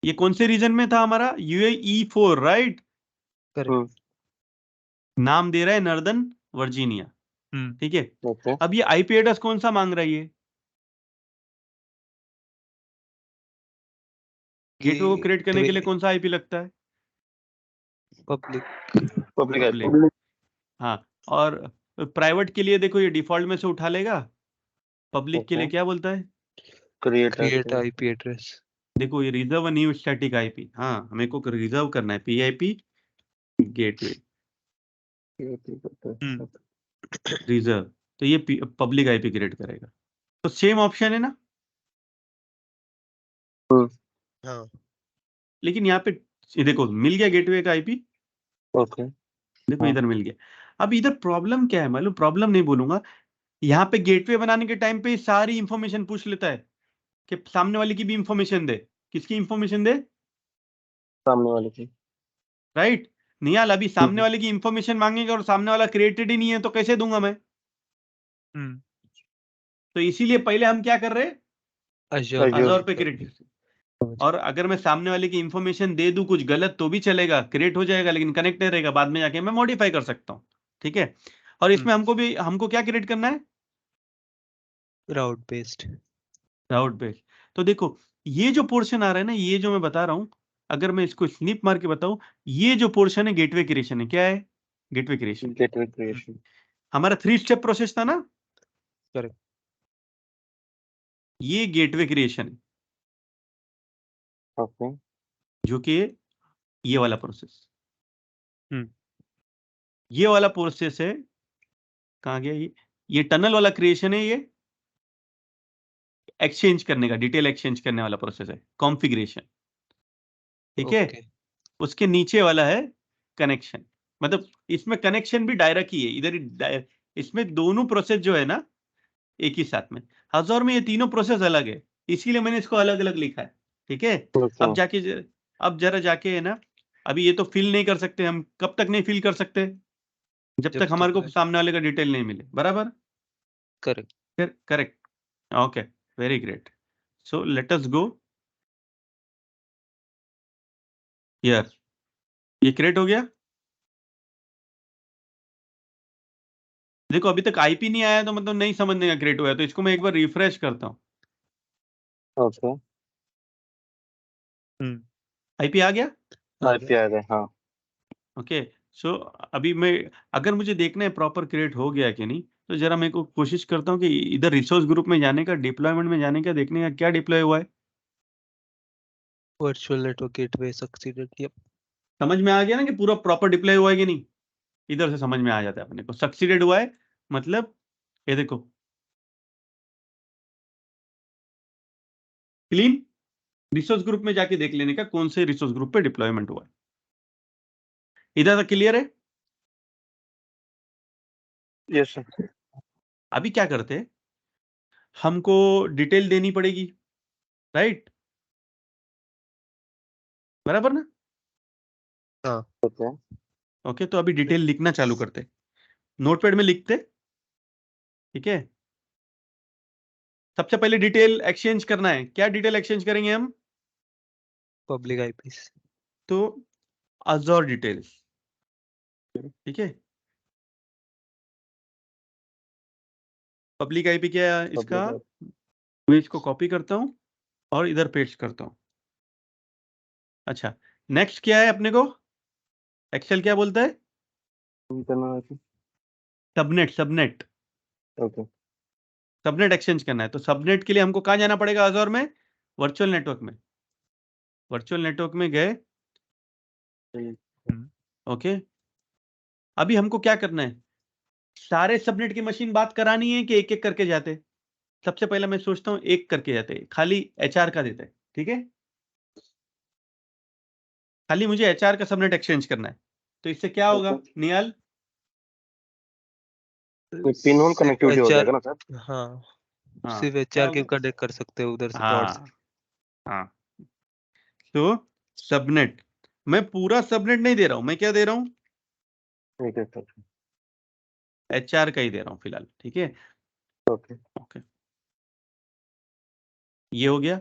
Speaker 1: ये कौन से रीजन में था हमारा? UAE 4 right.
Speaker 2: करेक्ट।
Speaker 1: नाम दे रहा है नॉर्दर्न वर्जीनिया। ठीक है,
Speaker 4: ओके
Speaker 1: अब ये आईपी एड्रेस कौन सा मांग रहा है? ये गेटवे को क्रिएट करने के लिए कौन सा आईपी लगता है?
Speaker 2: पब्लिक।
Speaker 4: Public
Speaker 1: public. हाँ, और प्राइवेट के लिए देखो ये डिफॉल्ट में से उठा लेगा। पब्लिक के लिए
Speaker 4: ओके
Speaker 1: क्या बोलता है?
Speaker 2: Create IP address.
Speaker 1: देखो ये रिजर्व न्यू स्टैटिक आईपी। हाँ, हमें को रिजर्व करना है पीआईपी गेटवे रिजर्व। तो ये पब्लिक आईपी क्रिएट करेगा। तो सेम ऑप्शन है ना।
Speaker 2: हाँ
Speaker 1: लेकिन यहाँ पे ये देखो मिल गया गेटवे का आईपी।
Speaker 4: ओके
Speaker 1: देखो
Speaker 4: हाँ।
Speaker 1: इधर मिल गया। अब इधर प्रॉब्लम क्या है मालूम? प्रॉब्लम नहीं बोलूंगा, यहाँ पे गेटवे बनाने के टाइम पे सारी इंफॉर्मेशन पूछ लेता है कि सामने वाले की भी इंफॉर्मेशन दे। किसकी इंफॉर्मेशन दे?
Speaker 4: सामने वाले की
Speaker 1: राइट। निहाल, अभी सामने वाले की इंफॉर्मेशन मांगेगा और सामने वाला क्रिएटेड ही नहीं है तो कैसे दूंगा मैं? तो इसीलिए पहले हम क्या कर रहे हैं?
Speaker 2: अज़ूर
Speaker 1: अज़ूर पे क्रिएट करते हैं। और अगर मैं सामने वाले की इंफॉर्मेशन दे दूं कुछ गलत तो भी चलेगा, क्रिएट हो जाएगा, लेकिन कनेक्ट नहीं रहेगा। बाद में जाके मैं मॉडिफाई कर सकता हूँ। ठीक है, और इसमें हमको क्या क्रिएट करना है?
Speaker 2: Route based.
Speaker 1: Route base. तो देखो ये जो पोर्शन आ रहा है ना, ये जो मैं बता रहा हूं, अगर मैं इसको स्निप मार के बताऊं, ये जो पोर्शन है गेटवे क्रिएशन है। क्या है? Gateway creation.
Speaker 4: गेटवे क्रिएशन
Speaker 1: हमारा 3 स्टेप प्रोसेस था ना।
Speaker 2: करेक्ट।
Speaker 1: ये गेटवे क्रिएशन है,
Speaker 4: ओके
Speaker 1: जो कि ये वाला प्रोसेस,
Speaker 2: हम्म
Speaker 1: ये वाला प्रोसेस है। कहाँ गया ये टनल वाला क्रिएशन है। ये एक्सचेंज करने का, डिटेल एक्सचेंज करने वाला प्रोसेस है, कॉन्फ़िगरेशन। ठीक है,
Speaker 2: ओके।
Speaker 1: उसके नीचे वाला है कनेक्शन। मतलब इसमें कनेक्शन भी डायरेक्ट ही है इधर ही। इसमें दोनों प्रोसेस जो है ना एक ही साथ में। हज़ार में ये तीनों प्रोसेस अलग है, इसीलिए मैंने इसको अलग अलग लिखा है। ठीक है,
Speaker 4: ओके
Speaker 1: अब जाके अब जरा जाके है ना, अभी ये तो फिल नहीं कर सकते हम। कब तक नहीं फिल कर सकते? जब
Speaker 2: जब
Speaker 1: तक हमारे को
Speaker 2: तक
Speaker 1: सामने वाले का डिटेल नहीं मिले। बराबर?
Speaker 2: करेक्ट।
Speaker 1: फिर correct. Okay, very great. So let us go here. ये क्रिएट हो गया। देखो अभी तक आईपी नहीं आया तो मतलब नहीं समझने का क्रिएट हुआ है। तो इसको मैं एक बार रिफ्रेश करता हूँ।
Speaker 4: ओके
Speaker 1: आईपी आ गया।
Speaker 4: आईपी आ गए हाँ।
Speaker 1: ओके, सो अभी मैं, अगर मुझे देखना है प्रॉपर क्रिएट हो गया कि नहीं, तो जरा मैं को कोशिश करता हूँ कि इधर रिसोर्स ग्रुप में जाने का, डिप्लॉयमेंट में जाने का, देखने का क्या डिप्लॉय हुआ है।
Speaker 2: Virtual network gateway succeeded. Yup.
Speaker 1: समझ में आ गया ना कि पूरा प्रॉपर डिप्लॉय हुआ है कि नहीं? इधर से समझ में आ जाता है अपने को सक्सीडेड हुआ है। मतलब ये देखो क्लीन। रिसोर्स ग्रुप में जाके देख लेने का कौन से रिसोर्स ग्रुप पे डिप्लॉयमेंट हुआ है। इधर तक क्लियर है?
Speaker 4: Yes sir.
Speaker 1: अभी क्या करते हैं, हमको डिटेल देनी पड़ेगी, राइट? बराबर ना?
Speaker 4: ओके
Speaker 1: ओके, तो अभी डिटेल लिखना चालू करते, नोटपैड में लिखते, ठीक है? सबसे पहले डिटेल एक्सचेंज करना है। क्या डिटेल एक्सचेंज करेंगे हम?
Speaker 2: Public eyepiece.
Speaker 1: तो अज़ोर डिटेल्स, ठीक है? पब्लिक आईपी क्या है इसका? मैं इसको कॉपी करता हूं और इधर पेस्ट करता हूं। अच्छा, नेक्स्ट क्या है अपने को? एक्सेल क्या बोलता है? Subnet, subnet,
Speaker 4: okay
Speaker 1: subnet exchange करना है। तो सबनेट के लिए हमको कहां जाना पड़ेगा अज़ोर में? वर्चुअल नेटवर्क में। वर्चुअल नेटवर्क में गए, ओके। अभी हमको क्या करना है? सारे सबनेट की मशीन बात करानी है कि एक एक करके जाते? सबसे पहले मैं सोचता हूं एक करके जाते, खाली एचआर का देते, ठीक है? खाली मुझे एचआर का सबनेट एक्सचेंज करना है। तो इससे क्या होगा निहाल?
Speaker 4: पिन होल कनेक्टिविटी हो
Speaker 2: HR,
Speaker 4: जाएगा ना सर?
Speaker 2: हाँ,
Speaker 1: हाँ,
Speaker 2: सिर्फ
Speaker 1: क्या
Speaker 2: HR की
Speaker 1: होगा?
Speaker 2: कनेक्ट कर सकते हो उधर से ब्रॉड से।
Speaker 1: हाँ हाँ, तो सबनेट, मैं पूरा सबनेट नहीं दे रहा हूं, मैं क्या दे रहा हूं?
Speaker 4: ठीक है सर
Speaker 1: एचआर का ही दे रहा हूं फिलहाल, ठीक है?
Speaker 4: ओके
Speaker 1: ओके, ये हो गया,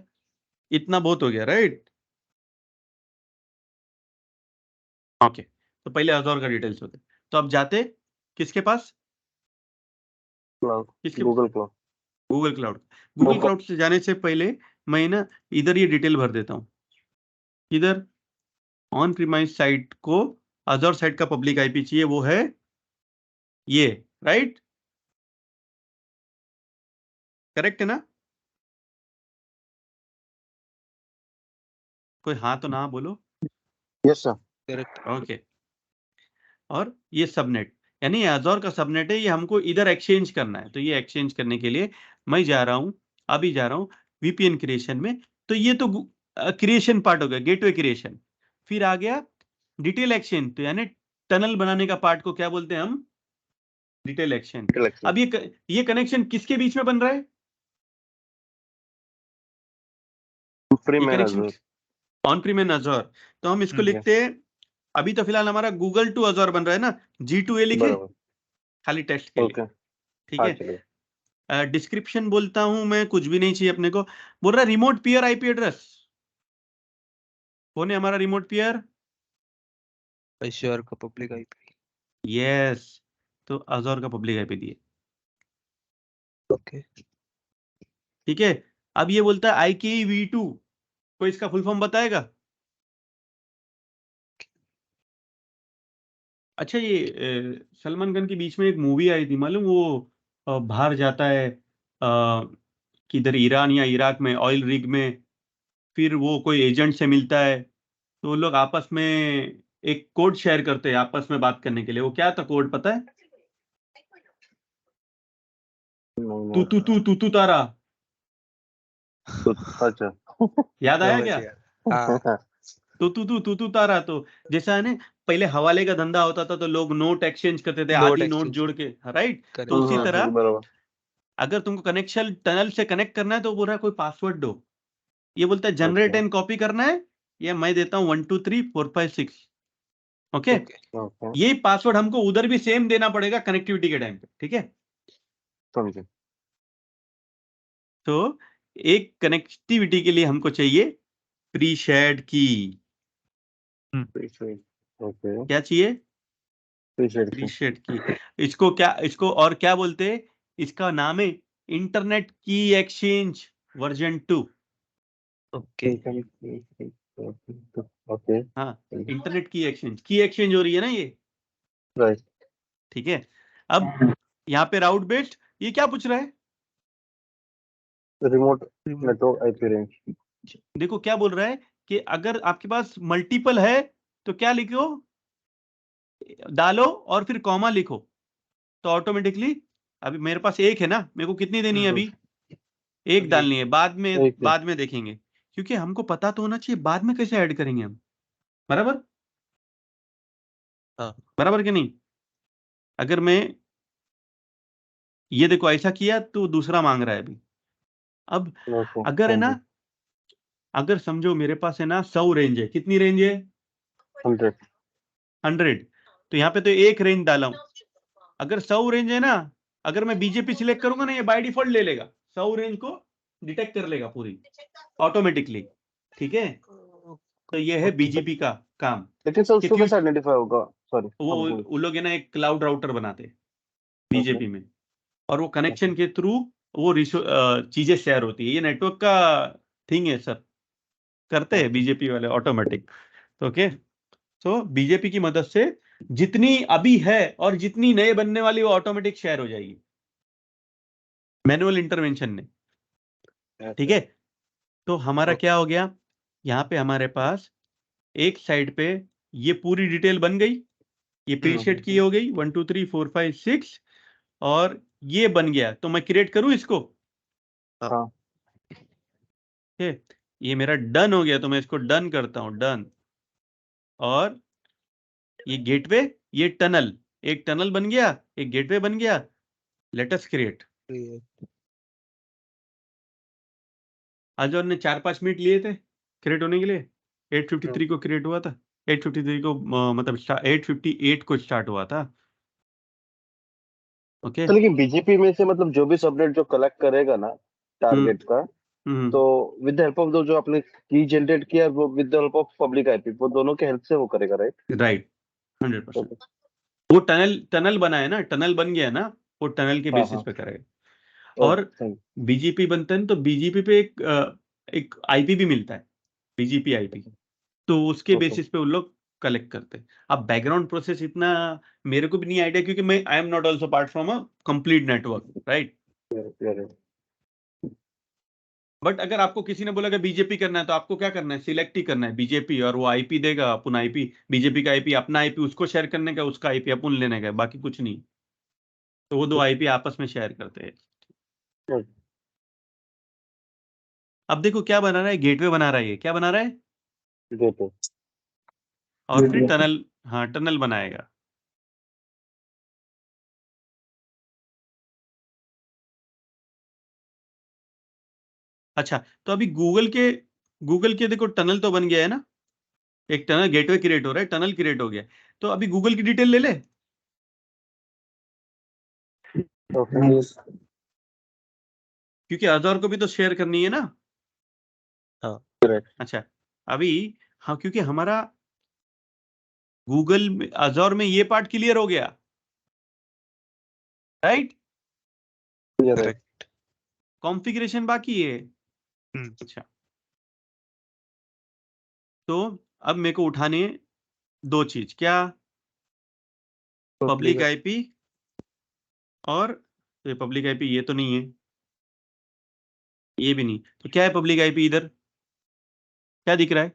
Speaker 1: इतना बहुत हो गया, राइट? ओके, तो पहले अज़ोर का डिटेल्स होते, तो अब जाते किसके पास?
Speaker 4: क्लाउड
Speaker 1: किसके?
Speaker 4: Google cloud
Speaker 1: Google cloud. Google cloud से जाने से पहले मैं ना इधर ये डिटेल भर देता हूं। इधर ऑन प्रीमाइस साइट को अज़ोर साइट का पब्लिक आईपी चाहिए, वो है ये, राइट? करेक्ट है ना? कोई हाँ तो ना बोलो।
Speaker 4: Yes sir
Speaker 2: correct.
Speaker 1: ओके, और ये सबनेट, यानी अज़ोर का सबनेट है, ये हमको इधर एक्सचेंज करना है। तो ये एक्सचेंज करने के लिए मैं जा रहा हूं, अभी जा रहा हूं वीपीएन क्रिएशन में। तो ये तो क्रिएशन पार्ट हो गया, गेटवे क्रिएशन। फिर आ गया डिटेल एक्सचेंज, तो यानी टनल बनाने का पार्ट को क्या बोलते हैं हम? Detail exchange. अब ये कनेक्शन किसके बीच में बन रहा है?
Speaker 4: फ्री
Speaker 1: ये
Speaker 4: main
Speaker 1: connection on prem and Azure. तो हम इसको लिखते हैं, अभी तो फिलहाल हमारा गूगल टू अज़ोर बन रहा है ना, G2A लिखे
Speaker 4: बराबर
Speaker 1: खाली टेस्ट के लिए,
Speaker 4: ओके
Speaker 1: ठीक
Speaker 4: हाँ
Speaker 1: है?
Speaker 4: चलिए
Speaker 1: डिस्क्रिप्शन बोलता हूं मैं, कुछ भी नहीं चाहिए अपने को। बोल रहा रिमोट पीयर आईपी एड्रेस, कौन है हमारा रिमोट पीयर?
Speaker 2: एश्योर का पब्लिक आईपी।
Speaker 1: यस, तो अज़ोर का पब्लिक आईपी दिए,
Speaker 2: ओके।
Speaker 1: ठीक है? अब ये बोलता है IKEv2, कोई इसका फुल फॉर्म बताएगा? अच्छा, ये सलमान खान के बीच में एक मूवी आई थी मालूम, वो बाहर जाता है किधर, ईरान या इराक में, ऑयल रिग में। फिर वो कोई एजेंट से मिलता है, तो वो लोग आपस में एक कोड शेयर करते हैं आपस में बात करने के लिए। वो क्या था कोड पता है? तू तू तू तू तू तारा,
Speaker 4: अच्छा
Speaker 1: याद आया
Speaker 2: समझ
Speaker 1: क्या?
Speaker 2: गया। हाँ।
Speaker 1: तू तारा, तो जैसा है ना, पहले हवाले का धंधा होता था तो लोग नोट एक्सचेंज करते थे,
Speaker 2: नोट
Speaker 1: आधी नोट
Speaker 2: एक्सचेंज।
Speaker 1: जोड़ के, राइट? तो
Speaker 2: करेक्ट।
Speaker 1: उसी
Speaker 2: हाँ।
Speaker 1: तरह
Speaker 4: बराबर
Speaker 1: अगर तुमको कनेक्शन टनल से कनेक्ट करना है तो बोल रहा है कोई पासवर्ड दो। ये बोलता है जनरेट
Speaker 4: ओके
Speaker 1: एंड कॉपी करना है, ये मैं देता हूं 1 2 3 4 5 6, ओके?
Speaker 2: ओके।
Speaker 4: ओके
Speaker 1: ये पासवर्ड हमको उधर भी सेम देना पड़ेगा कनेक्टिविटी के टाइम पे, ठीक है?
Speaker 4: समझे
Speaker 1: तो एक कनेक्टिविटी के लिए हमको चाहिए प्री शेयर्ड की।
Speaker 4: ओके
Speaker 1: क्या चाहिए?
Speaker 4: appreciate
Speaker 1: प्री
Speaker 4: की
Speaker 1: शेयर्ड की। इसको और क्या बोलते हैं? इसका नाम है इंटरनेट की एक्सचेंज वर्जन 2।
Speaker 2: ओके।
Speaker 4: ओके
Speaker 1: हाँ, इंटरनेट की एक्सचेंज हो रही है ना ये,
Speaker 4: राइट
Speaker 1: ठीक है? अब यहाँ पे राउट बेस्ड, ये क्या पूछ रहा है?
Speaker 4: रिमोट नेटवर्क आईपी रेंज
Speaker 1: देखो क्या बोल रहा है कि अगर आपके पास मल्टीपल है तो क्या लिखो, डालो और फिर कॉमा लिखो, तो ऑटोमेटिकली, अभी मेरे पास एक है ना, मेरे को कितनी देनी है अभी? एक डालनी है, बाद में देखेंगे, क्योंकि हमको पता तो होना चाहिए बाद में कैसे ऐड करेंगे हम। बराबर?
Speaker 2: हाँ।
Speaker 1: बराबर कि नहीं? अगर मैं ये देखो ऐसा किया तो दूसरा मांग रहा है अभी, अब
Speaker 4: Okay.
Speaker 1: अगर है ना,
Speaker 4: हाँ
Speaker 1: अगर समझो मेरे पास है ना 100 रेंज है, कितनी रेंज है?
Speaker 4: 100.
Speaker 1: 100। तो यहाँ पे तो एक रेंज डाला हूं। अगर 100 रेंज है ना, अगर मैं बीजेपी सिलेक्ट करूंगा ना, ये बाय डिफॉल्ट ले लेगा, 100 रेंज को डिटेक्ट कर लेगा पूरी ऑटोमेटिकली। ठीक है, तो ये है बीजेपी का काम।
Speaker 4: लेकिन सर
Speaker 1: कि
Speaker 4: उसको
Speaker 1: फ्यूच
Speaker 4: कैसे आइडेंटिफाई होगा? सॉरी.
Speaker 1: वो लोग है ना एक क्लाउड राउटर बनाते हैं
Speaker 4: Okay.
Speaker 1: बीजेपी में, और वो कनेक्शन के थ्रू वो चीजें शेयर होती है। ये नेटवर्क का थिंग है सर, करते हैं बीजेपी वाले ऑटोमेटिक। ओके, तो बीजेपी की मदद से जितनी अभी है और जितनी नए बनने वाली वो ऑटोमेटिक शेयर हो जाएगी मैनुअल इंटरवेंशन ने। ठीक है, तो हमारा क्या हो गया, यहाँ पे हमारे पास एक साइड पे ये पूरी डिटेल बन गई, ये प्रीसेट की हो गई 1 2 3 4 5 6, और ये बन गया। तो मैं क्रिएट करूं इसको?
Speaker 4: हाँ.
Speaker 1: ठीक है, ये मेरा डन हो गया, तो मैं इसको डन करता हूं, डन। और ये गेटवे, ये टनल, एक टनल बन गया, एक गेटवे बन गया। Let us create. आज और ने 4-5 मिनट लिए थे क्रिएट होने के लिए। 8:53 को क्रिएट हुआ था, 8:53 को मतलब 8:58 को स्टार्ट हुआ था। ओके,
Speaker 4: तो लेकिन बीजेपी में से मतलब जो भी सबनेट जो कलेक्ट करेगा ना टारगेट का, तो विद द हेल्प ऑफ जो आपने की जनरेट किया, वो with the help of public IP, वो दोनों के हेल्प से वो करेगा, राइट?
Speaker 1: राइट, 100%। वो टनल बना है ना, टनल बन गया है ना, वो टनल के बेसिस पे करेगा। और बीजीपी बनता है तो बीजीपी पे एक आईपी भी मिलता है, बीजीपी आईपी, तो उसके बेसिस पे उन लोग कलेक्ट करते हैं। अब बैकग्राउंड प्रोसेस इतना मेरे को भी नहीं आइडिया, क्योंकि मैं I am not also part from a complete network, right. But अगर आपको किसी ने बोला कि बीजेपी करना है, तो आपको क्या करना है, सिलेक्ट ही करना है बीजेपी, और वो आईपी देगा, अपन आईपी, बीजेपी का आईपी, अपना आईपी उसको शेयर करने का, उसका आईपी अपन लेने का, बाकी कुछ नहीं। तो वो दो आईपी आपस में शेयर करते हैं। अब देखो क्या बना रहा है, गेटवे बना रहा है, ये क्या बना रहा है, और फिर टनल, हाँ टनल बनाएगा। अच्छा, तो अभी गूगल के देखो टनल तो बन गया है ना, एक टनल गेटवे क्रिएट हो रहा है, टनल क्रिएट हो गया। तो अभी गूगल की डिटेल ले ले, क्योंकि अजौर को भी तो शेयर करनी है ना।
Speaker 2: हाँ,
Speaker 1: अच्छा, अभी हाँ, क्योंकि हमारा गूगल में अजौर में ये पार्ट क्लियर हो गया, राइट।
Speaker 2: करेक्ट।
Speaker 1: कॉन्फ़िगरेशन बाकी है। अच्छा, तो अब मेरे को उठाने दो चीज, क्या, पब्लिक आईपी, और ये पब्लिक आईपी ये तो नहीं है, ये भी नहीं, तो क्या है पब्लिक आईपी इधर, क्या दिख रहा है,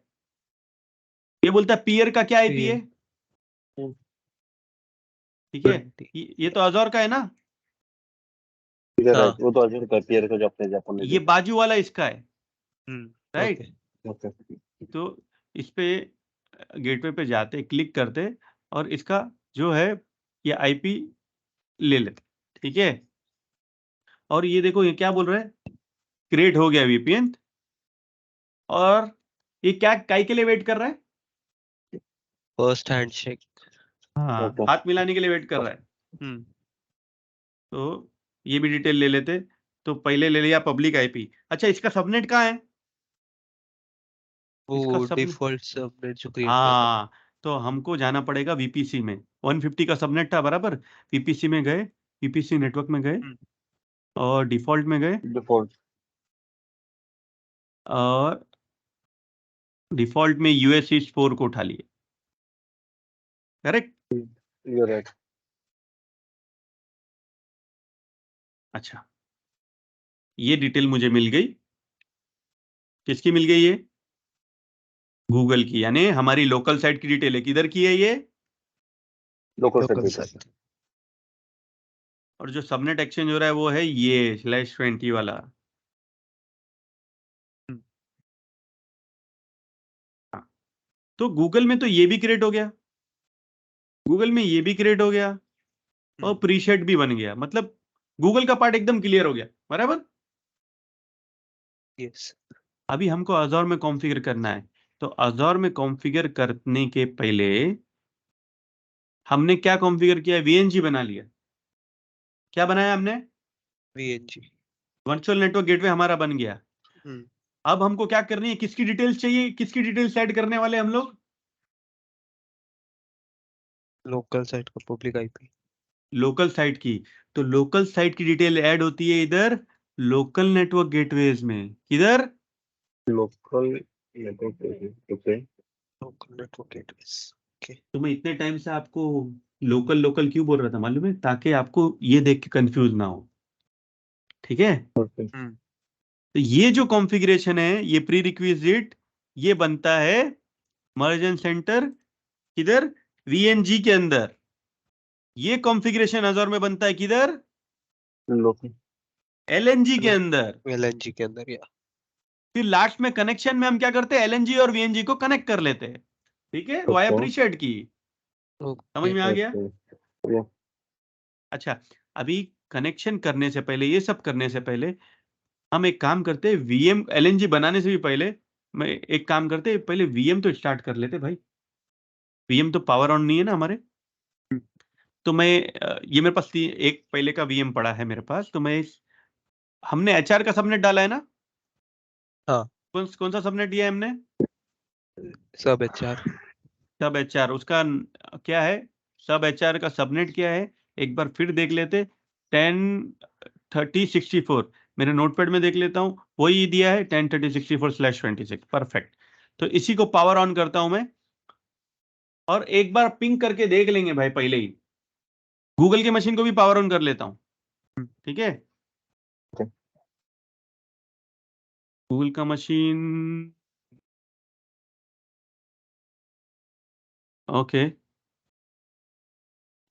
Speaker 1: ये बोलता है पीयर का क्या आईपी है। ठीक है, ये तो अजौर का है ना,
Speaker 4: वो तो अजूर का पीयर का जो अपने जापान
Speaker 1: ये बाजू वाला इसका है, राइट।
Speaker 4: ओके.
Speaker 1: तो इस पे गेटवे पे जाते, क्लिक करते, और इसका जो है ये आईपी ले लेते। ठीक है, और ये देखो ये क्या बोल रहा है, क्रिएट हो गया वीपीएन, और ये क्या काई के लिए वेट कर रहा है,
Speaker 2: फर्स्ट हैंडशेक।
Speaker 1: हाँ हाथ मिलाने के लिए वेट कर रहा है। तो ये भी डिटेल ले लेते, तो पहले ले लिया पब्लिक आईपी। अच्छा, इसका सबनेट कहाँ है, इसका
Speaker 2: वो
Speaker 1: सबनेट,
Speaker 2: डिफॉल्ट सबनेट जो क्रिएट किया था।
Speaker 1: हाँ, तो हमको जाना पड़ेगा वीपीसी में, 150 का सबनेट था बराबर, वीपीसी में गए, वीपीसी नेटवर्क में गए, और डिफॉल्ट में गए,
Speaker 4: डिफॉल्ट.
Speaker 1: और डिफॉल्ट में यूएस ईस्ट 4 को उठा लिए, करेक्ट।
Speaker 4: You right.
Speaker 1: अच्छा, ये डिटेल मुझे मिल गई, किसकी मिल गई, ये गूगल की, यानी हमारी लोकल साइट की डिटेल है, किधर की है ये,
Speaker 4: लोकल
Speaker 2: लोकल
Speaker 4: साइट.
Speaker 2: साइट।
Speaker 1: और जो सबनेट एक्सचेंज हो रहा है वो है ये /20 वाला। हाँ, तो गूगल में तो ये भी क्रिएट हो गया, गूगल में ये भी क्रिएट हो गया, और प्रीसेट भी बन गया, मतलब गूगल का पार्ट एकदम क्लियर हो गया, बराबर।
Speaker 2: यस।
Speaker 1: अभी हमको अज़ोर में कॉन्फ़िगर करना है, तो अज़ोर में कॉन्फ़िगर करने के पहले हमने क्या कॉन्फ़िगर किया? वीएनजी बना लिया। क्या बनाया हमने?
Speaker 2: वीएनजी।
Speaker 1: वर्चुअल नेटवर्क गेटवे हमारा बन गया।
Speaker 2: हम्म।
Speaker 1: अब हमको क्या करनी है? किसकी डिटेल्स चाहिए? किसकी डिटेल्स ऐड करने वाले हम लोग?
Speaker 2: लोकल साइट का पब्लिक आईपी।
Speaker 1: लोकल साइट की। तो लोकल साइट की डिटेल ऐड होती है इधर लोकल नेटवर्क गेटवेज में। किधर?
Speaker 4: Local network. Okay.
Speaker 2: Local network gateways. Okay.
Speaker 1: तो मैं इतने टाइम से आपको लोकल लोकल क्यों बोल रहा था मालूम है? ताकि आपको ये देख के कंफ्यूज ना हो। ठीक है?
Speaker 4: ओके।
Speaker 2: हम्म।
Speaker 1: तो ये जो कॉन्फ़िगरेशन है, ये प्री रिक्विजिट, ये बनता है मर्जन सेंटर किधर? वीएनजी के अंदर। ये कॉन्फ़िगरेशन अज़ोर में बनता है किधर?
Speaker 4: लोकल
Speaker 1: एलएनजी के अंदर।
Speaker 2: एलएनजी के अंदर, या
Speaker 1: फिर लास्ट में कनेक्शन में हम क्या करते हैं? एलएनजी और वीएनजी को कनेक्ट कर लेते हैं। ठीक है? Via
Speaker 4: okay.
Speaker 1: प्रीशेड की। समझ
Speaker 2: ओके।
Speaker 1: में आ गया?
Speaker 4: ओके। या
Speaker 1: अच्छा, अभी कनेक्शन करने से पहले, ये सब करने से पहले हम एक काम करते हैं, वीएम एलएनजी बनाने से भी पहले मैं एक काम करते हैं, पहले वीएम तो स्टार्ट कर लेते भाई। वीएम तो पावर ऑन नहीं है ना हमारे। तो मैं ये मेरे पास एक पहले का वीएम पड़ा है मेरे पास, तो मैं हमने एचआर का सबनेट डाला है ना?
Speaker 2: हाँ।
Speaker 1: कौन सा सबनेट दिया है हमने?
Speaker 2: सब एचआर।
Speaker 1: सब एचआर। उसका क्या है? सब एचआर का सबनेट क्या है? एक बार फिर देख लेते। 103064 मेरे नोटपैड में देख लेता हूं, वही दिया है 103064/26। परफेक्ट। तो इसी को पावर ऑन करता हूं मैं, और एक बार पिंग करके देख लेंगे भाई। पहले ही गूगल की मशीन को भी पावर ऑन कर लेता हूं। ठीक है? गूगल का मशीन। Okay,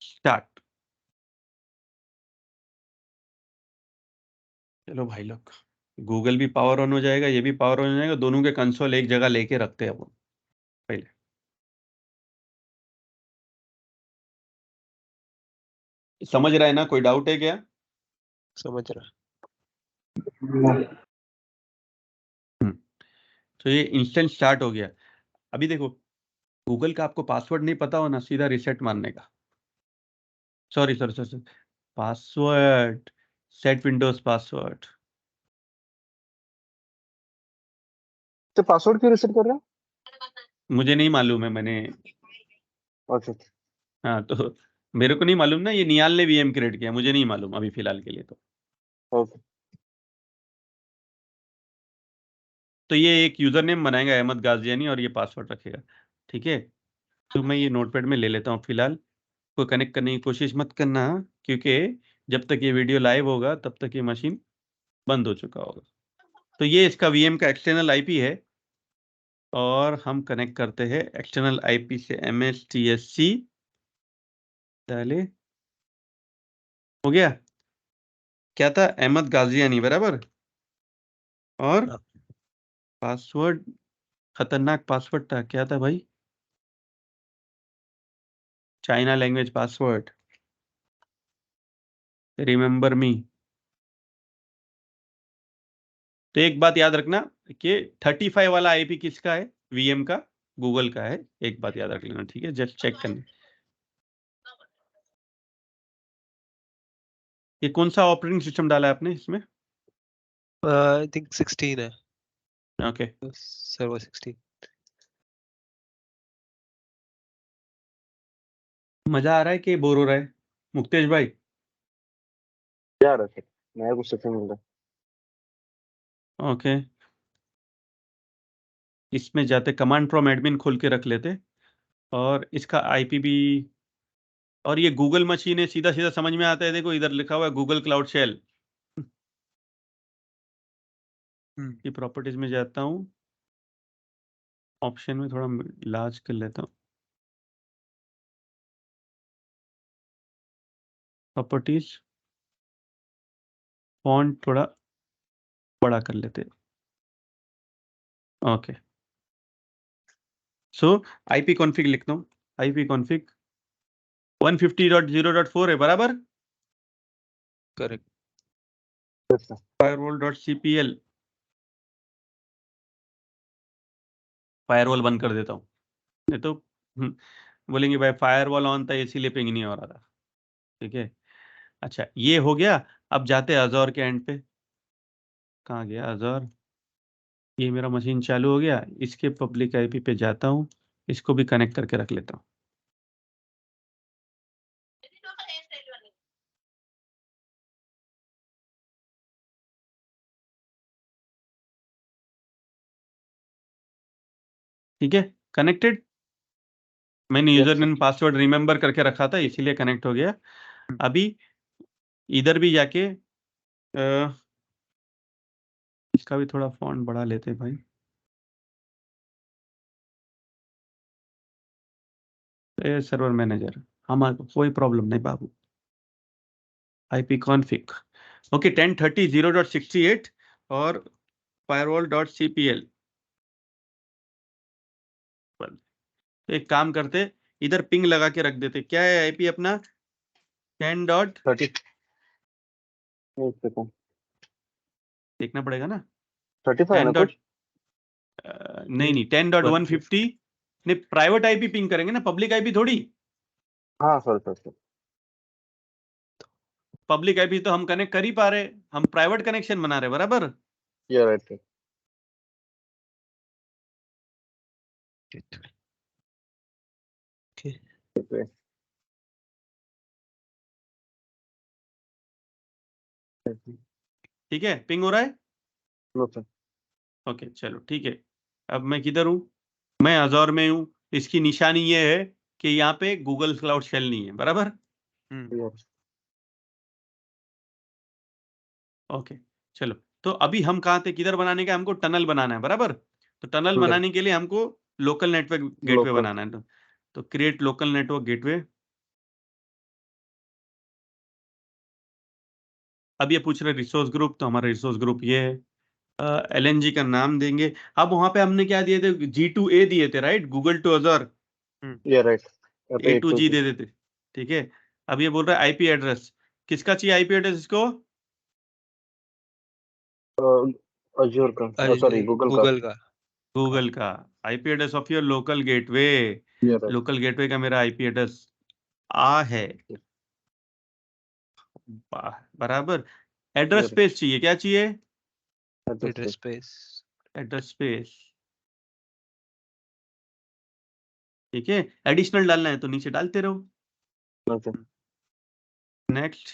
Speaker 1: start. चलो भाई लोग, गूगल भी पावर ऑन हो जाएगा, ये भी पावर ऑन हो जाएगा, दोनों के कंसोल एक जगह लेके रखते हैं अपन पहले। समझ रहा है ना? कोई डाउट है क्या?
Speaker 2: समझ रहा।
Speaker 1: तो ये इंस्टेंट स्टार्ट हो गया। अभी देखो, गूगल का आपको पासवर्ड नहीं पता हो ना, सीधा रिसेट मारने का। Sorry sorry sorry, password, set Windows password.
Speaker 4: तो पासवर्ड क्यों रिसेट कर रहे हैं?
Speaker 1: मुझे नहीं मालूम है, मैंने
Speaker 4: अच्छा।
Speaker 1: हाँ, तो मेरे को नहीं मालूम ना, ये नियाल ने वीएम क्रिएट किया, मुझे नहीं मालूम अभी फिलहाल के लिए।
Speaker 4: ओके।
Speaker 1: तो ये एक यूजर नेम बनाएगा अहमद गाजियानी, और ये पासवर्ड रखेगा। ठीक है? तो मैं ये नोटपैड में ले लेता हूँ फिलहाल। कोई कनेक्ट करने की कोशिश मत करना, क्योंकि जब तक ये वीडियो लाइव होगा तब तक ये मशीन बंद हो चुका होगा। तो ये इसका वीएम का एक्सटर्नल आईपी है, और हम कनेक्ट करते हैं एक्सटर्नल आईपी से। MSTSC डाले, हो गया। क्या था? अहमद गाजियानी, बराबर। और
Speaker 2: हाँ।
Speaker 1: पासवर्ड, खतरनाक पासवर्ड था, क्या था भाई? चाइना लैंग्वेज पासवर्ड, रिमेंबर मी। तो एक बात याद रखना कि 35 वाला आईपी किसका है? वीएम का, गूगल का है। एक बात याद रख लेना, ठीक है? जस्ट चेक करना। ये कौन सा ऑपरेटिंग सिस्टम डाला है आपने इसमें?
Speaker 2: आई थिंक 16 है।
Speaker 1: ओके।
Speaker 2: सर्वर 16।
Speaker 1: मजा आ रहा है कि बोर हो रहा है मुक्तेश भाई?
Speaker 4: क्या रखे नया कुछ सीखने मिल रहा
Speaker 1: ओके, इसमें जाते कमांड फ्रॉम एडमिन खोल के रख लेते, और इसका आईपी भी। और ये गूगल मशीन है, सीधा सीधा समझ में आता है। देखो इधर लिखा हुआ है गूगल क्लाउड शेल। ये प्रॉपर्टीज में जाता हूँ, ऑप्शन में थोड़ा लार्ज कर लेता हूँ, प्रॉपर्टीज, फॉन्ट थोड़ा बड़ा कर लेते। ओके, सो आईपी कॉन्फ़िग लिखता हूँ। आईपी कॉन्फ़िग 150.0.4 है, बराबर।
Speaker 2: करेक्ट।
Speaker 4: है।
Speaker 1: firewall.cpl फायरवॉल बंद कर देता हूँ, नहीं तो बोलेंगे भाई फायरवॉल ऑन था इसीलिए पिंग नहीं हो रहा था। ठीक है, अच्छा ये हो गया। अब जाते हैं अजोर के एंड पे। कहाँ गया अजोर? ये मेरा मशीन चालू हो गया, इसके पब्लिक आईपी पे जाता हूँ, इसको भी कनेक्ट करके रख लेता हूँ। ठीक है, कनेक्टेड। मैंने यूजर नेम पासवर्ड रिमेंबर करके रखा था इसीलिए कनेक्ट हो गया। अभी इधर भी जाके इसका भी थोड़ा फॉन्ट बढ़ा लेते हैं भाई। सर्वर मैनेजर हमारा कोई प्रॉब्लम नहीं बाबू। आईपी कॉन्फ़िग ओके 10.30.0.68 और firewall.cpl। एक काम करते, इधर पिंग लगा के रख देते। क्या है आईपी अपना? 10.30 देखना पड़ेगा ना,
Speaker 4: 35 ना कुछ?
Speaker 1: नहीं 10.150 नहीं, प्राइवेट आईपी पिंग करेंगे ना, पब्लिक आईपी थोड़ी।
Speaker 4: हाँ सर
Speaker 1: पब्लिक आईपी तो हम कनेक्ट कर ही पा रहे, हम प्राइवेट कनेक्शन बना रहे, बराबर।
Speaker 4: ये राइट
Speaker 1: ठीक है, पिंग हो रहा है।
Speaker 4: No sir.
Speaker 1: ओके चलो ठीक है। अब मैं किधर हूँ? मैं अजोर में हूँ। इसकी निशानी ये है कि यहाँ पे गूगल क्लाउड शेल नहीं है, बराबर। ओके चलो, तो अभी हम कहाँ थे? किधर बनाने का? हमको टनल बनाना है, बराबर। तो टनल बनाने के लिए हमको लोकल नेटवर्क गेटवे बनाना है। तो क्रिएट लोकल नेटवर्क गेटवे। अब ये पूछ रहे रिसोर्स ग्रुप, तो हमारा रिसोर्स ग्रुप ये है। LNG का नाम देंगे। अब वहां पे हमने क्या दिए थे? G2A दिए थे, राइट? गूगल टू अजोर
Speaker 4: ये राइट
Speaker 1: A2G दे देते। ठीक है, अब ये बोल रहा है आईपी एड्रेस। किसका चाहिए आईपी एड्रेस इसको?
Speaker 4: अज्योर का, सॉरी गूगल का।
Speaker 1: गूगल का IP address of your local gateway. Local gateway का मेरा आईपी एड्रेस आ है, बराबर। एड्रेस स्पेस चाहिए, क्या चाहिए?
Speaker 2: Address space.
Speaker 1: एड्रेस स्पेस, ठीक है। एडिशनल डालना है तो नीचे डालते रहो। नेक्स्ट,